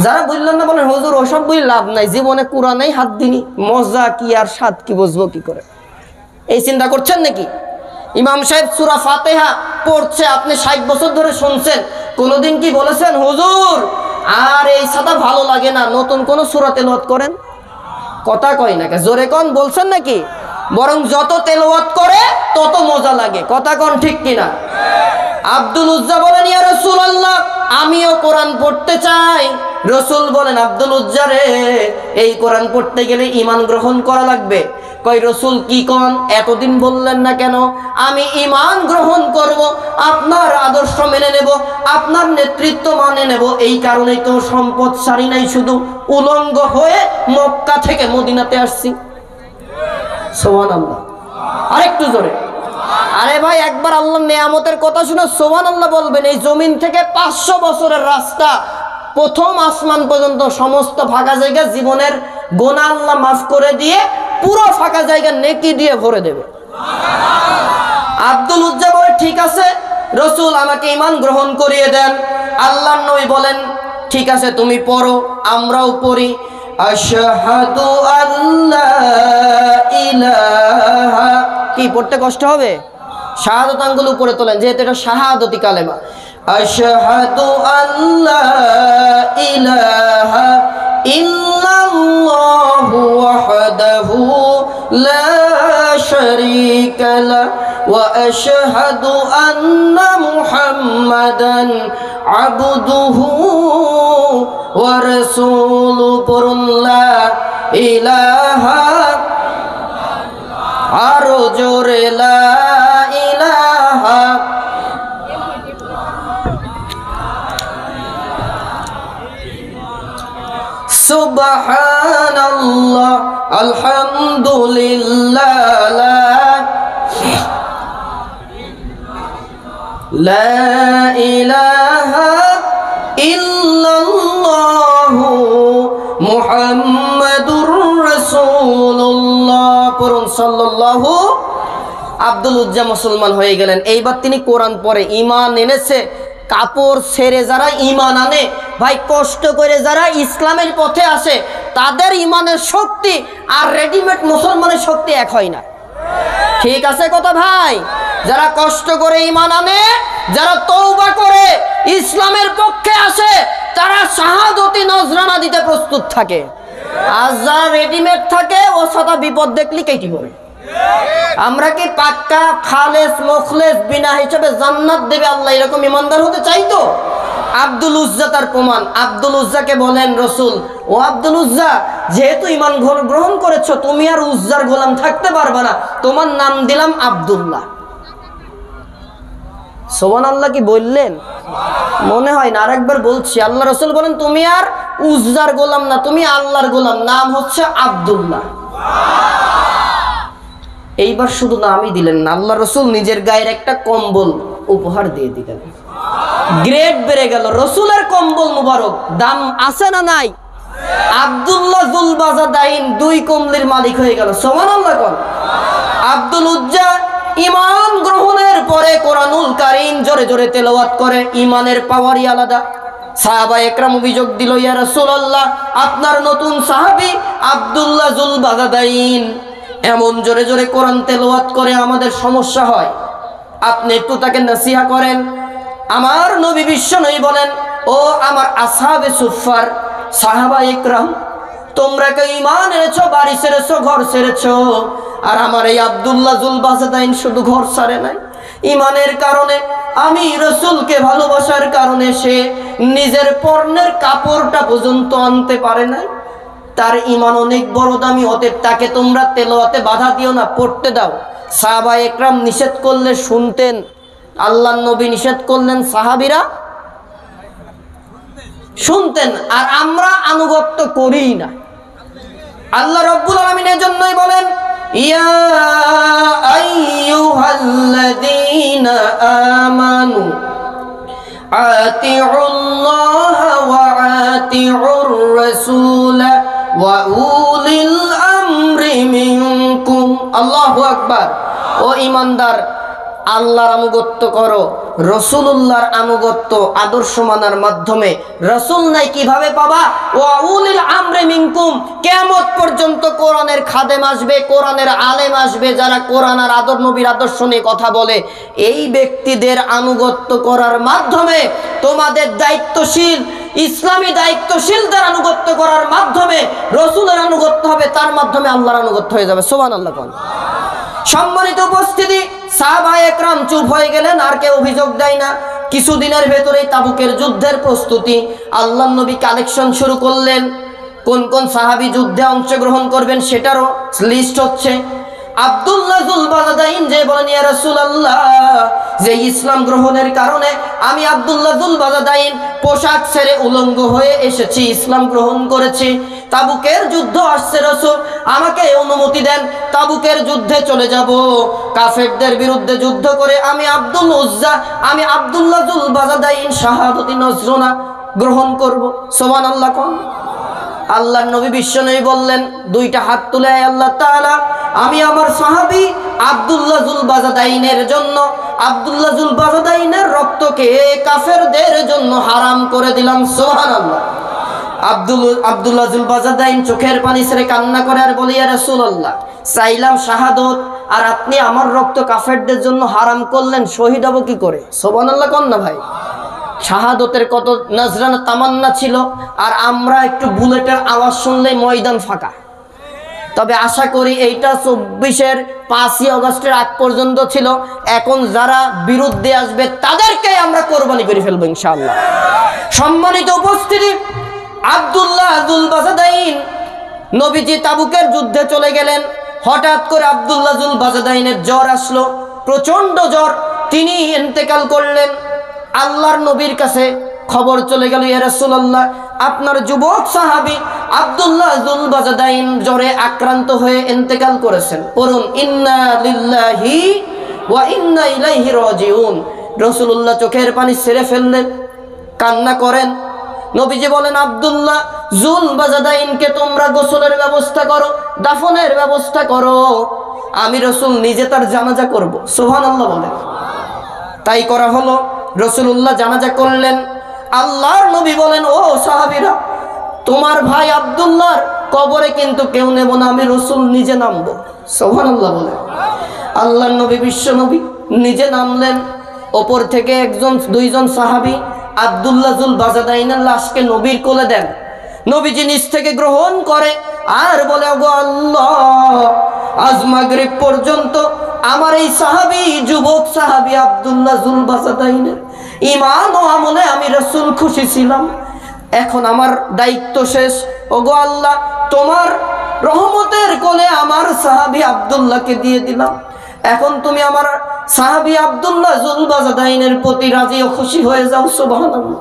যারা বললেন না বলেন হুজুর ওসব বই লাভ নাই, জীবনে কোরআনেই হাত দিনি, মজা কি আর স্বাদ কি বুঝবো কি করে? এই চিন্তা করছেন নাকি? ইমাম সাহেব সূরা ফাতিহা পড়ছে, আপনি 60 বছর ধরে শুনছেন, কোনোদিন কি বলেছেন হুজুর আর এই সাদা ভালো লাগে না, নতুন কোন সূরা তেলাওয়াত করেন? কথা কয় না, জোরে কোন বলছেন নাকি? বরং যত তেলাওয়াত করে তত মজা লাগে। কথা কোন ঠিক কিনা? আব্দুল উজ্জা বলেন, ইয়া রাসূলুল্লাহ, আমিও কোরআন পড়তে চাই। রাসূল বলেন, আব্দুল উজ্জা রে, এই কোরআন পড়তে গেলে ঈমান গ্রহণ করা লাগবে। কই রাসূল কি কোন, এতদিন বললেন না কেন? আমি ঈমান গ্রহণ করব, আপনার আদর্শ মেনে নেব, আপনার নেতৃত্ব মানে নেব, এই কারণেই তো সম্পদ সারি নাই, শুধু উলঙ্গ হয়ে মক্কা থেকে মদিনাতে আসছি। সুবহানাল্লাহ। আরেকটু জোরে। আরে ভাই, একবার আল্লাহর নিয়ামতের কথা শুনে সুবহানাল্লাহ বলবেন। এই জমিন থেকে 500 বছরের রাস্তা, প্রথম আসমান পর্যন্ত সমস্ত ফাঁকা জায়গা জীবনের গুনাহ আল্লাহ মাফ করে দিয়ে পুরো ফাঁকা জায়গা নেকি দিয়ে ভরে দেবে। আব্দুল উজ্জা বলে ঠিক আছে রাসূল, আমাকে ঈমান গ্রহণ করিয়ে দেন। আল্লাহর নবী বলেন, ঠিক আছে তুমি পড়ো, আমরাও পড়ি। আশহাদু আল্লা ইলাহা, কি পড়তে কষ্ট হবে? শাহাদাত আঙ্গুল উপরে তোলেন, যেহেতু এটা শাহাদাতি কালেমা। আশহাদু আল্লা ইলাহা ইল্লাল্লাহু ওয়াহদাহু লা শারীকা লা ওয়া আশহাদু আন্না মুহাম্মাদান আবদুহু ওয়া রাসূলুহু লা ইলাহা, আরো জোরে লা ইলাহা। সুবহানাল্লাহ, আলহামদুলিল্লাহ, লা ইলাহা ইল্লাল্লাহু মুহাম্মাদুর রাসূলুল্লাহ। পড়ুন সাল্লাল্লাহু। আব্দুল উজ্জা মুসলমান হয়ে গেলেন। এইবার তিনি কোরআন পড়ে ঈমান এনেছে। কাপড় ছেড়ে যারা ঈমান আনে ভাই, কষ্ট করে যারা ইসলামের পথে আসে, তাদের ঈমানের শক্তি আর রেডিমেড মুসলমানের শক্তি এক হয় না। ঠিক আছে কথা ভাই? যারা কষ্ট করে ঈমান আনে, যারা তওবা করে ইসলামের পক্ষে আসে, তারা শাহাদতি নজরানা দিতে প্রস্তুত থাকে। আর যারা রেডিমেড থাকে, ও সাদা বিপদ দেখলি কেটে পড়ে। আমরা কি পাক্কা খালেস মুখলেস বিনা হিসাবে জান্নাত দেবে আল্লাহ, এরকম ইমানদার হতে চাইতো? আব্দুল উজ্জা তার প্রমাণ। আব্দুল উজ্জাকে বলেন রাসূল, ও আব্দুল উজ্জা, যেহেতু ঈমান গ্রহণ করেছো, তুমি আর উজ্জার গোলাম থাকতে পারবে না, তোমার নাম দিলাম আব্দুল্লাহ। সুবহানাল্লাহ কি বললেন? মনে হয় না, আরেকবার বলছি। আল্লাহ রাসূল বলেন, তুমি আর উজ্জার গোলাম না, তুমি আল্লাহর গোলাম, নাম হচ্ছে আব্দুল্লাহ। এইবার শুধু নামই দিলেন না, আল্লাহ রাসূল নিজের গায়ের একটা কম্বল উপহার দিয়ে দিলেন। গ্রেড বেড়ে গেল। রাসূলের কম্বল মুবারক, দাম আছে না নাই? আব্দুল্লাহ যুল বাজাদাইন 2 কমলির মালিক হয়ে গেল। সুবহানাল্লাহ কোন। আব্দুল উজ্জা ঈমান গ্রহণের পরে কোরআনুল কারীম জোরে জোরে তেলাওয়াত করে। ঈমানের পাওয়ারই আলাদা। সাহাবা একরাম অভিযোগ দিল, ইয়া রাসূলুল্লাহ, আপনার নতুন সাহাবী আব্দুল্লাহ যুল বাজাদাইন এমন জোরে জোরে কোরআন তেলাওয়াত করে, আমাদের সমস্যা হয়, আপনি একটু তাকে নসিহা করেন। আমার নবী বিশ্বনবী বলেন, ও আমার আসহাবে সুফফার সাহাবা একরাম, তোমরা কি ঈমান এনেছো, বাড়ি ছেড়েছো, ঘর ছেড়েছো, আর আমার এই আব্দুল্লাহ যুল বাজাদাইন শুধু ঘর ছাড়ে নাই, ইমানের কারণে, আমি রসুলকে ভালোবাসার কারণে সে নিজের পর্নের কাপড়টা পর্যন্ত আনতে পারে না। তার ইমান অনেক বড় দামি, অতএব তাকে তোমরা তেলাওয়াতে বাধা দিও না, পড়তে দাও। সাহাবা একরাম নিষেধ করলে শুনতেন, আল্লাহর নবী নিষেধ করলেন সাহাবীরা শুনতেন, আর আমরা আনুগত্য করি না। আল্লাহ রাব্বুল আলামিন এর জন্যই বলেন, ইয়া আইয়ুহাল্লাযীনা আমানু আতিউল্লাহ ওয়া আতিউর রাসূলা ওয়া উলিল আমরি মিনকুম। আল্লাহু আকবার। ও ঈমানদার, আল্লাহর আনুগত্য করো, রাসূলুল্লাহর আনুগত্য আদর্শ মানার মাধ্যমে। রাসূল নাই কিভাবে পাবা? ওয়া উলিল আমরি মিনকুম। কিয়ামত পর্যন্ত কোরআনের খাদেম আসবে, কোরআনের আলেম আসবে, যারা কোরআন আর নবীর আদর্শ নিয়ে কথা বলে। এই ব্যক্তিদের আনুগত্য করার মাধ্যমে তোমাদের দায়িত্বশীল ইসলামী দায়িত্বশীলদের আনুগত্য করার মাধ্যমে রাসূলের আনুগত্য হবে, তার মাধ্যমে আল্লাহর আনুগত্য হয়ে যাবে। সুবহানাল্লাহ। সম্মানিত উপস্থিতি, সাহাবা একরাম চুপ হয়ে গেলেন, আর কেউ অভিযোগ দেয় না। কিছুদিনের ভেতরেই তাবুকের যুদ্ধের প্রস্তুতি। আল্লাহর নবী কালেকশন শুরু করলেন, কোন কোন সাহাবী যুদ্ধে অংশগ্রহণ করবেন সেটারও লিস্ট হচ্ছে। আব্দুল্লাহ যুল বাজাদাইন যে বলেন, ইয়া রাসূলুল্লাহ, যে ইসলাম গ্রহণের কারণে আমি আব্দুল্লাহ যুল বাজাদাইন পোশাক ছেড়ে উলঙ্গ হয়ে এসেছি, ইসলাম গ্রহণ করেছি। তাবুকের যুদ্ধ আসছে, রাসূল আমাকে অনুমতি দেন, তাবুকের যুদ্ধে চলে যাব। কাফেরদের বিরুদ্ধে যুদ্ধ করে আমি আব্দুল উজ্জা, আমি আব্দুল্লাহ যুল বাজাদাইন শাহাদাতি নজরানা গ্রহণ করব। সুবহানাল্লাহ। আল্লাহর নবী বিশ্বনবী বললেন, দুইটা হাত তুলে, আল্লাহ তাআলা, আমি আমার সাহাবী আব্দুল্লাহ যুল বাজাদাইনের জন্য, আব্দুল্লাহ যুল বাজাদাইনের রক্তকে কাফেরদের জন্য হারাম করে দিলাম। সুবহানাল্লাহ। আব্দুল্লাহ যুল বাজাদাইন চোখের পানি ছেড়ে কান্না করে আর বলে, ইয়া রাসূলুল্লাহ, চাইলাম শাহাদত, আর আপনি আমার রক্ত কাফেরদের জন্য হারাম করলেন, শহীদ হব কি করে? সুবহানাল্লাহ কোন না ভাই? শাহাদতের কত নজরানা তামান্না ছিল, আর আমরা একটু বুলেটের আওয়াজ শুনলেই ময়দান ফাঁকা। তবে আশা করি এইটা 24-এর 5ই আগস্টের আগ পর্যন্ত ছিল। এখন যারা বিরুদ্ধে আসবে তাদেরকে আমরা কোরবানি করে ফেলবো ইনশাআল্লাহ। সম্মানিত উপস্থিতি, আব্দুল্লাহ যুল বাজাদাইন নবীজি তাবুকের যুদ্ধে চলে গেলেন। হঠাৎ করে আব্দুল্লাহ যুল বাজাদাইনের জ্বর আসলো, প্রচন্ড জ্বর, তিনি ইন্তেকাল করলেন। আল্লাহর নবীর কাছে খবর চলে গেল, ইয়া রাসূলুল্লাহ, আপনার যুবক সাহাবী আব্দুল্লাহ যুল বাজাদাইন জ্বরে আক্রান্ত হয়ে ইন্তেকাল করেছেন। পড়ুন, ইন্না লিল্লাহি ওয়া ইন্না ইলাইহি রাজিউন। রাসূলুল্লাহ চোখের পানি ছেড়ে ফেললেন, কান্না করেন। নবীজি বলেন, আব্দুল্লাহ যুল বাজাদাইনকে তোমরা গোসলের ব্যবস্থা করো, দাফনের ব্যবস্থা করো, আমি রাসূল নিজে তার জানাজা করব। সুবহানাল্লাহ বলেন। তাই করা হলো। রাসূলুল্লাহ জানাজা করলেন। আল্লাহর নবী বলেন, ও সাহাবীরা, তোমার ভাই আব্দুল্লাহর কবরে কিন্তু কেউ নেব না, আমি রাসূল নিজে নামবো। সুবহানাল্লাহ বলেন। আল্লাহর নবী বিশ্ব নবী নিজে নামলেন। ওপর থেকে দুইজন সাহাবী আব্দুল্লাহ যুল বাজাদাইনের লাশকে নবীর কোলে দেন। নবীজি নিজ থেকে গ্রহণ করে আর বলে, ওগো আল্লাহ, আজ মাগরিব পর্যন্ত আমার এই সাহাবী, যুবক সাহাবী আব্দুল্লাহ যুল বাজাদাইনের ঈমান ও আমলে আমি রাসূল খুশি ছিলাম, এখন আমার দায়িত্ব শেষ। ওগো আল্লাহ, তোমার রহমতের কোলে আমার সাহাবী আব্দুল্লাহকে দিয়ে দিলাম, এখন তুমি আমার সাহাবী আব্দুল্লাহ যুল বাজাদাইনের প্রতি রাজি ও খুশি হয়ে যাও। সুবহানাল্লাহ।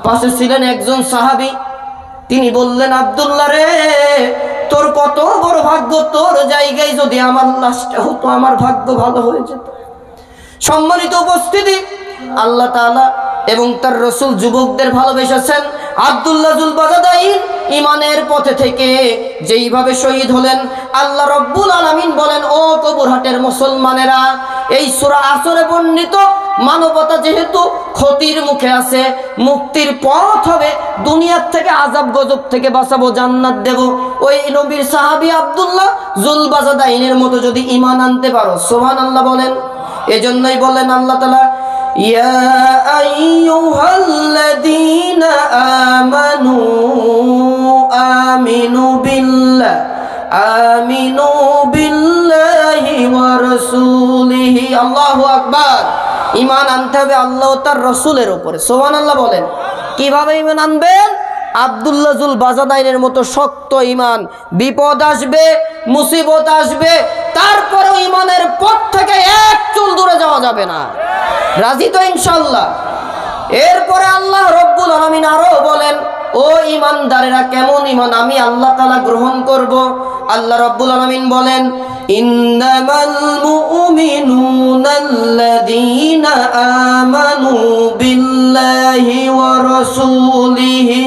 পাশে ছিলেন একজন সাহাবী, তিনি বললেন, আব্দুল্লাহ রে, তোর কত বড় ভাগ্য, তোর জায়গায় যদি আমার লাশটা হতো, আমার ভাগ্য ভালো হয়ে যেত। সম্মানিত উপস্থিতি, আল্লাহ তাআলা এবং তার রাসূল যুবকদের ভালোবেসেছেন। আব্দুল্লাহ যুল বাজাদাইন ঈমানের পথে থেকে যেইভাবে শহীদ হলেন, আল্লাহ রাব্বুল আলামিন বলেন, ও কবরহাটের মুসলমানেরা, এই সূরা আসরে বর্ণিত মানবতা যেহেতু ক্ষতির মুখে আছে, মুক্তির পথ হবে, দুনিয়ার থেকে আযাব গজব থেকে বাঁচাবো, জান্নাত দেব, ওই নবীর সাহাবী আব্দুল্লাহ যুল বাজাদাইনের মতো যদি ঈমান আনতে পারো। সুবহানাল্লাহ বলেন। এজন্যই বলেন আল্লাহ তাআলা, ইয়া আইয়ুহাল্লাযীনা আমানু আমিনু বিল্লাহি ওয়া রাসূলিহি। আল্লাহু আকবার। ঈমান আনতে হবে আল্লাহ ও তার রাসূলের উপরে। সুবহানাল্লাহ বলেন। কিভাবে ঈমান আনবেন? আব্দুল্লাহ জুল বাজাদাইনের মতো শক্ত ঈমান। বিপদ আসবে, মুসিবত আসবে, তারপরেও ঈমানের পথ থেকে এক চুল দূরে যাওয়া যাবে না। রাজি তো ইনশাআল্লাহ? এরপরে আল্লাহ রব্বুল আলামিন আরো বলেন, ও ঈমানদারেরা কেমন ঈমান আমি আল্লাহ তাআলা গ্রহণ করব। আল্লাহ রব্বুল আলামিন বলেন, ইন্নামাল মুমিনুনাল্লাযীনা আমানু বিল্লাহি ওয়া রাসূলিহি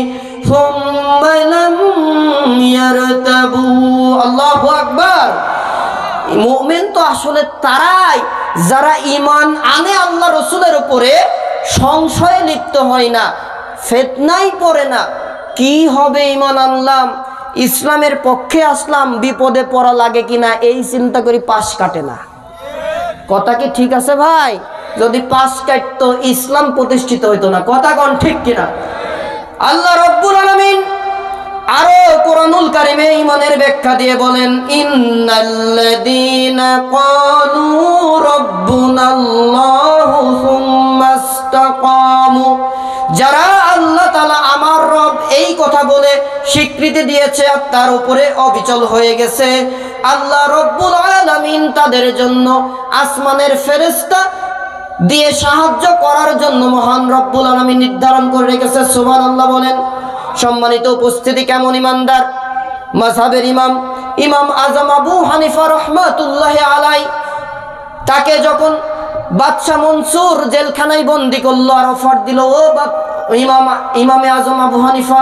সুম্মা লাম ইয়ারতাবু। আল্লাহু আকবার। মুমিন তো আসলে তারাই যারা ঈমান আনে আল্লাহ রাসূলের উপরে, সংশয়ে লিপ্ত হয় না, ফিতনায় পড়ে না। কি হবে ঈমান আনলাম, ইসলামের পক্ষে আসলাম, বিপদে পড়া লাগে কিনা এই চিন্তা করি পাশ কাটে না। কথা কি ঠিক আছে ভাই? যদি পাশ কাটতো ইসলাম প্রতিষ্ঠিত হইতো না। কথা কোন ঠিক কিনা? আল্লাহ রব্বুল আলামিন আরো কোরআনুল কারীমে ঈমানের ব্যাখ্যা দিয়ে বলেন, ইন্নাল্লাযীনা ক্বালু রাব্বুনাল্লাহু সুম্মা ইসতাকামু। যারা আল্লাহ তাআলা আমার রব এই কথা বলে স্বীকৃতি দিয়েছে আর তার উপরে অবিচল হয়ে গেছে, আল্লাহ রব্বুল আলামিন তাদের জন্য আসমানের ফেরেশতা দিয়ে সাহায্য করার জন্য মহান রব্বুল আলামিন নির্ধারণ করে রেখেছে। সুবহানাল্লাহ বলেন। সম্মানিত উপস্থিতি, কেমন ইমানদার মাযহাবের ইমাম আযম আবু হানিফা রাহমাতুল্লাহি আলাইহি, তাকে যখন বাদশা মনসুর জেলখানায় বন্দী করলো আর অফার দিল, ও ইমামে আযম আবু হানিফা,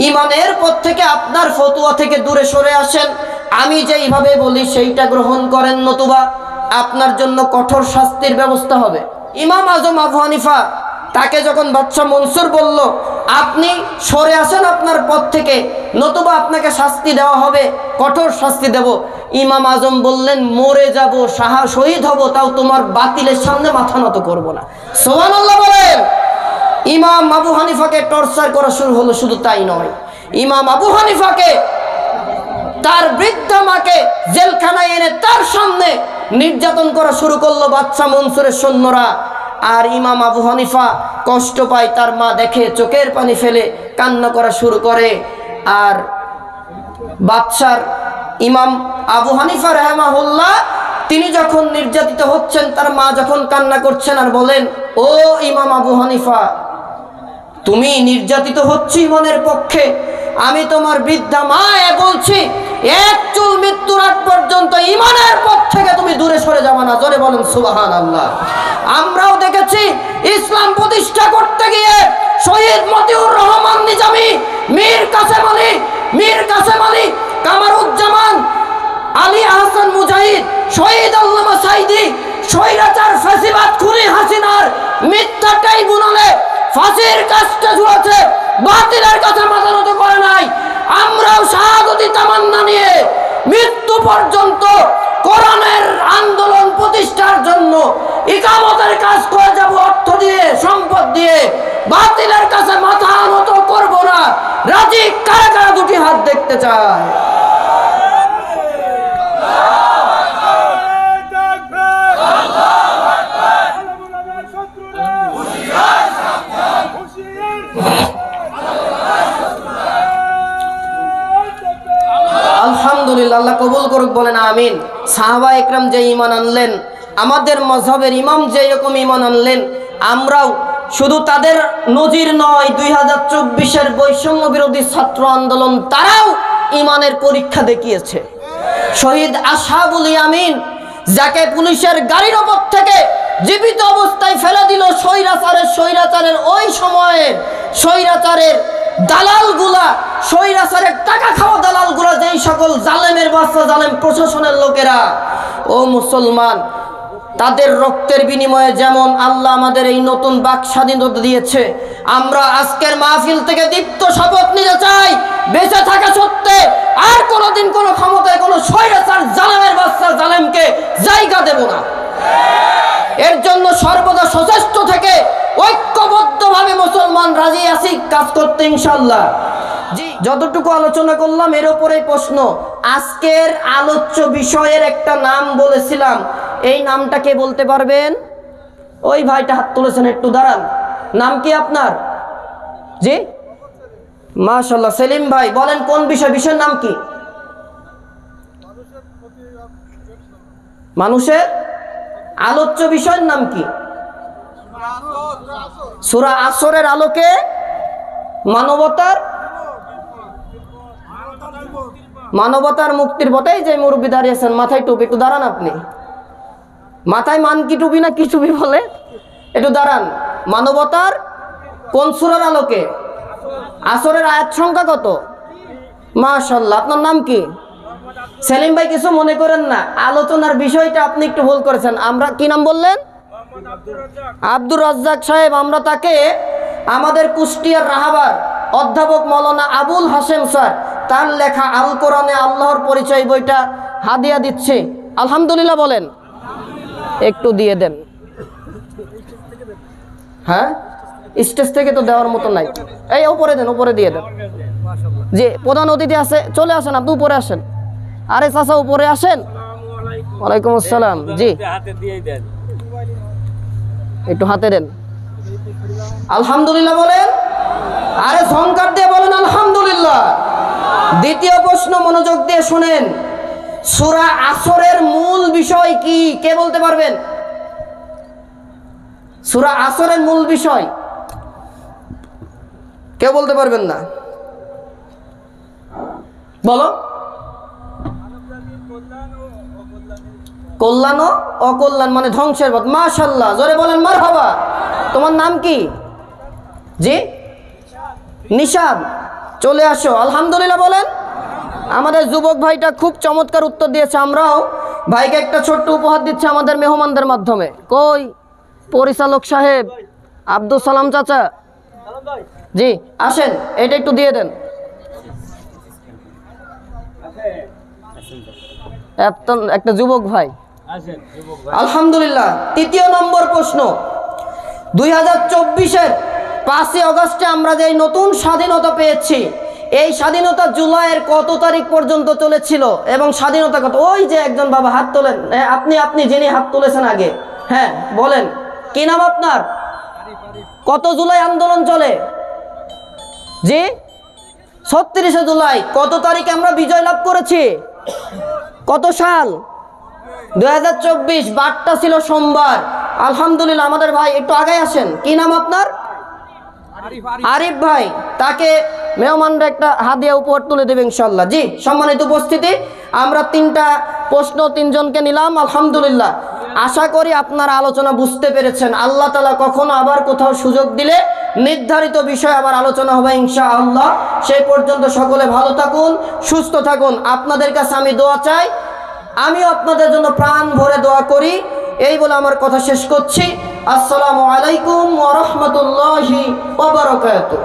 ঈমানের পথ থেকে আপনার ফতোয়া থেকে দূরে সরে আসেন, আমি যেইভাবে বলি সেইটা গ্রহণ করেন, নতুবা আপনার জন্য কঠোর শাস্তির ব্যবস্থা হবে। ইমাম আযম আবু হানিফা তাকে যখন বাদশা মনসুর বলল, আপনি সরে আসেন আপনার পথ থেকে, নতুবা আপনাকে শাস্তি দেওয়া হবে, কঠোর শাস্তি দেব। ইমাম আজম বললেন, মরে যাব, শহীদ হব, তাও তোমার বাতিলের সামনে মাথা নত করব না। সুবহানাল্লাহ বলেন। ইমাম আবু হানিফাকে টর্চার করা শুরু হলো। শুধু তাই নয়, ইমাম আবু হানিফাকে তার বৃদ্ধা মাকে জেলখানায় এনে তার সামনে নির্যাতন করা শুরু করলো বাদশা মনসুরের সৈন্যরা। আর ইমাম আবু হানিফা কষ্ট পায়, তার মা দেখে চোখের পানি ফেলে কান্না করা শুরু করে। আর বাদশার ইমাম আবু হানিফা রাহিমাহুল্লাহ তিনি যখন নির্যাতিত হচ্ছেন, তার মা যখন কান্না করছেন আর বলেন, ও ইমাম আবু হানিফা, তুমি নির্যাতিত হচ্ছ ঈমানের পক্ষে, আমি তোমার বৃদ্ধা মা বলছি, এক চুল মৃত্যুর আগ পর্যন্ত ঈমানের পথ থেকে তুমি দূরে সরে যাবে না। জোরে বলেন সুবহানাল্লাহ। আমরাও দেখেছি ইসলাম প্রতিষ্ঠা করতে গিয়ে শহীদ মতিউর রহমান নিজামী, মীর কাসেম আলী, কামারুজ্জামান, আলী আহসান মুজাহিদ, শহীদ আল্লামা সাইদি, স্বৈরাচার ফ্যাসিবাদ খুনি হাসিনার মিথ্যা ট্রাইব্যুনালে ফাঁসির কাজটা ঝুলেছে, বাতিলের কাছে মাথা নত করে নাই। আমরাও শাহাদতি তামান্না নিয়ে মৃত্যু পর্যন্ত কোরআনের আন্দোলন প্রতিষ্ঠার জন্য ইকামতের কাজ করে যাব, অর্থ দিয়ে, সম্পদ দিয়ে। বাতিলের কাছে মাথা নত করব না। রাজি কারা কারা দুটি হাত দেখতে চায়? আলহামদুলিল্লাহ, আল্লাহ কবুল করুক, বলেন আমিন। সাহাবা একরাম যে ঈমান আনলেন, আমাদের মাযহাবের ইমাম যে রকম ঈমান আনলেন, আমরাও শুধু তাদের নজির নয়, 2024-এর বৈষম্য বিরোধী ছাত্র আন্দোলন তারাও ঈমানের পরীক্ষা দেখিয়েছে। শহীদ আসহাবুল ইয়ামিন, যাকে পুলিশের গাড়ির ওপর থেকে জীবিত অবস্থায় ফেলে দিল স্বৈরাচারের ওই সময়ের স্বৈরাচারের দালালগুলা, স্বৈরাচারের টাকা খাওয়া দালালগুলা, যেই সকল জালেমের বাচ্চা জালেম প্রশাসনের লোকেরা, ও মুসলমান, তাদের রক্তের বিনিময়ে যেমন আল্লাহ আমাদের এই নতুন বাক স্বাধীনতা দিয়েছে, আমরা আজকের মাহফিল থেকে দীপ্ত শপথ নিতে চাই, বেঁচে থাকা সত্ত্বে আর কোনোদিন কোনো ক্ষমতায় কোনো স্বৈরাচার জালেমের বাচ্চা জালেমকে জায়গা দেব না। এর জন্য সর্বদা সচেষ্ট থেকে ঐক্যবদ্ধভাবে মুসলমান রাজি আছি কাজ করতে ইনশাআল্লাহ। জি, যতটুকু আলোচনা করলাম এর উপরেই প্রশ্ন, আজকের আলোচ্য বিষয়ের একটা নাম বলেছিলাম, এই নামটা কে বলতে পারবেন? ওই ভাইটা হাত তুলেছেন, একটু দাঁড়ান। নাম কি আপনার? জি, মাশাআল্লাহ, সেলিম ভাই বলেন কোন বিষয়, বিষয়ের নাম কি? মানুষের আলোচ্য বিষয়ের নাম কি? সূরা আসরের আলোকে মানবতার মুক্তির পথেই যে মুরব্বী দাঁড়িয়েছেন, মাথায় টুপি, একটু দাঁড়ান। আপনি মাথায় মান কি টুপি না কি টুপি বলে, একটু দাঁড়ান। মানবতার কোন সূরার আলোকে? আসরের আয়াত সংখ্যা কত? মাশাআল্লাহ, আপনার নাম কি? সেলিম ভাই কিছু মনে করেন না, আলোচনার বিষয়টা আপনি একটু ভুল করেছেন। আমরা কি নাম বললেন? আব্দুর রাজ্জাক সাহেব। আমরা তাকে আমাদের কুষ্টিয়ার রাহাবার অধ্যাপক মৌলানা আবুল হাশেম স্যার তার লেখা আল কোরআনে আল্লাহর পরিচয় বইটা হাদিয়া দিচ্ছে। আলহামদুলিল্লাহ বলেন, একটু দিয়ে দেন। হ্যাঁ, স্টেজ থেকে তো দেওয়ার মতো নাই। এই উপরে দেন, উপরে দিয়ে দেন। যে প্রধান অতিথি আছে, চলে আসেন, আপনি উপরে আসেন। আরে চাচা উপরে আসেন। ওয়ালাইকুম আসসালাম। জি, একটু হাতে দেন। আলহামদুলিল্লাহ বলেন। আরে ঝংকার দিয়ে বলেন আলহামদুলিল্লাহ। দ্বিতীয় প্রশ্ন মনোযোগ দিয়ে শুনেন। সূরা আসরের মূল বিষয় কি, কে বলতে পারবেন? সূরা আসরের মূল বিষয় কেউ বলতে পারবেন না? বলো। কল্যাণ ও অকল্যাণ মানে ধ্বংসের পথ। মাশাআল্লাহ, জোরে বলেন মারহাবা। তোমার নাম কি? জি, নিশাদ। চলে আসো। আলহামদুলিল্লাহ বলেন। আমাদের যুবক ভাইটা খুব চমৎকার উত্তর দিয়েছে। আমরাও ভাইকে একটা ছোট্ট উপহার দিচ্ছি আমাদের মেহমানদের মাধ্যমে। কই পরিচালক সাহেব, আব্দুল সালাম চাচা? জি, আসেন, এটা একটু দিয়ে দেন। একটা যুবক ভাই। আলহামদুলিল্লাহ। তৃতীয় নম্বর প্রশ্ন, 2024-এর 5ই আগস্টে আমরা যে নতুন স্বাধীনতা পেয়েছি, এই স্বাধীনতা জুলাইয়ের কত তারিখ পর্যন্ত চলেছিল এবং স্বাধীনতা কত? ওই যে একজন বাবা হাত তোলেন, আপনি যিনি হাত তুলেছেন আগে, হ্যাঁ বলেন কি নাম আপনার? কত জুলাই আন্দোলন চলে? জি, 36শে জুলাই। কত তারিখে আমরা বিজয় লাভ করেছি? কত সাল? 2024। বারটা ছিল সোমবার। আলহামদুলিল্লাহ। আমাদের ভাই একটু আগে আসেন। কি নাম আপনার? আরিফ ভাই। তাকে মেহমানরা একটা হাদিয়া উপহার তুলে দেবে ইনশাআল্লাহ। জি, সম্মানিত উপস্থিতি, আমরা 3টা প্রশ্ন 3 জনকে নিলাম। আলহামদুলিল্লাহ। আশা করি আপনারা আলোচনা বুঝতে পেরেছেন। আল্লাহ তাআলা কখনো আবার কোথাও সুযোগ দিলে নির্ধারিত বিষয় আবার আলোচনা হবে ইনশাআল্লাহ। সেই পর্যন্ত সকলে ভালো থাকুন, সুস্থ থাকুন। আপনাদের কাছে আমি দোয়া চাই, আমিও আপনাদের জন্য প্রাণ ভরে দোয়া করি। এই বলে আমার কথা শেষ করছি। আসসালামু আলাইকুম ওয়া রাহমাতুল্লাহি ওয়া বারাকাতুহু।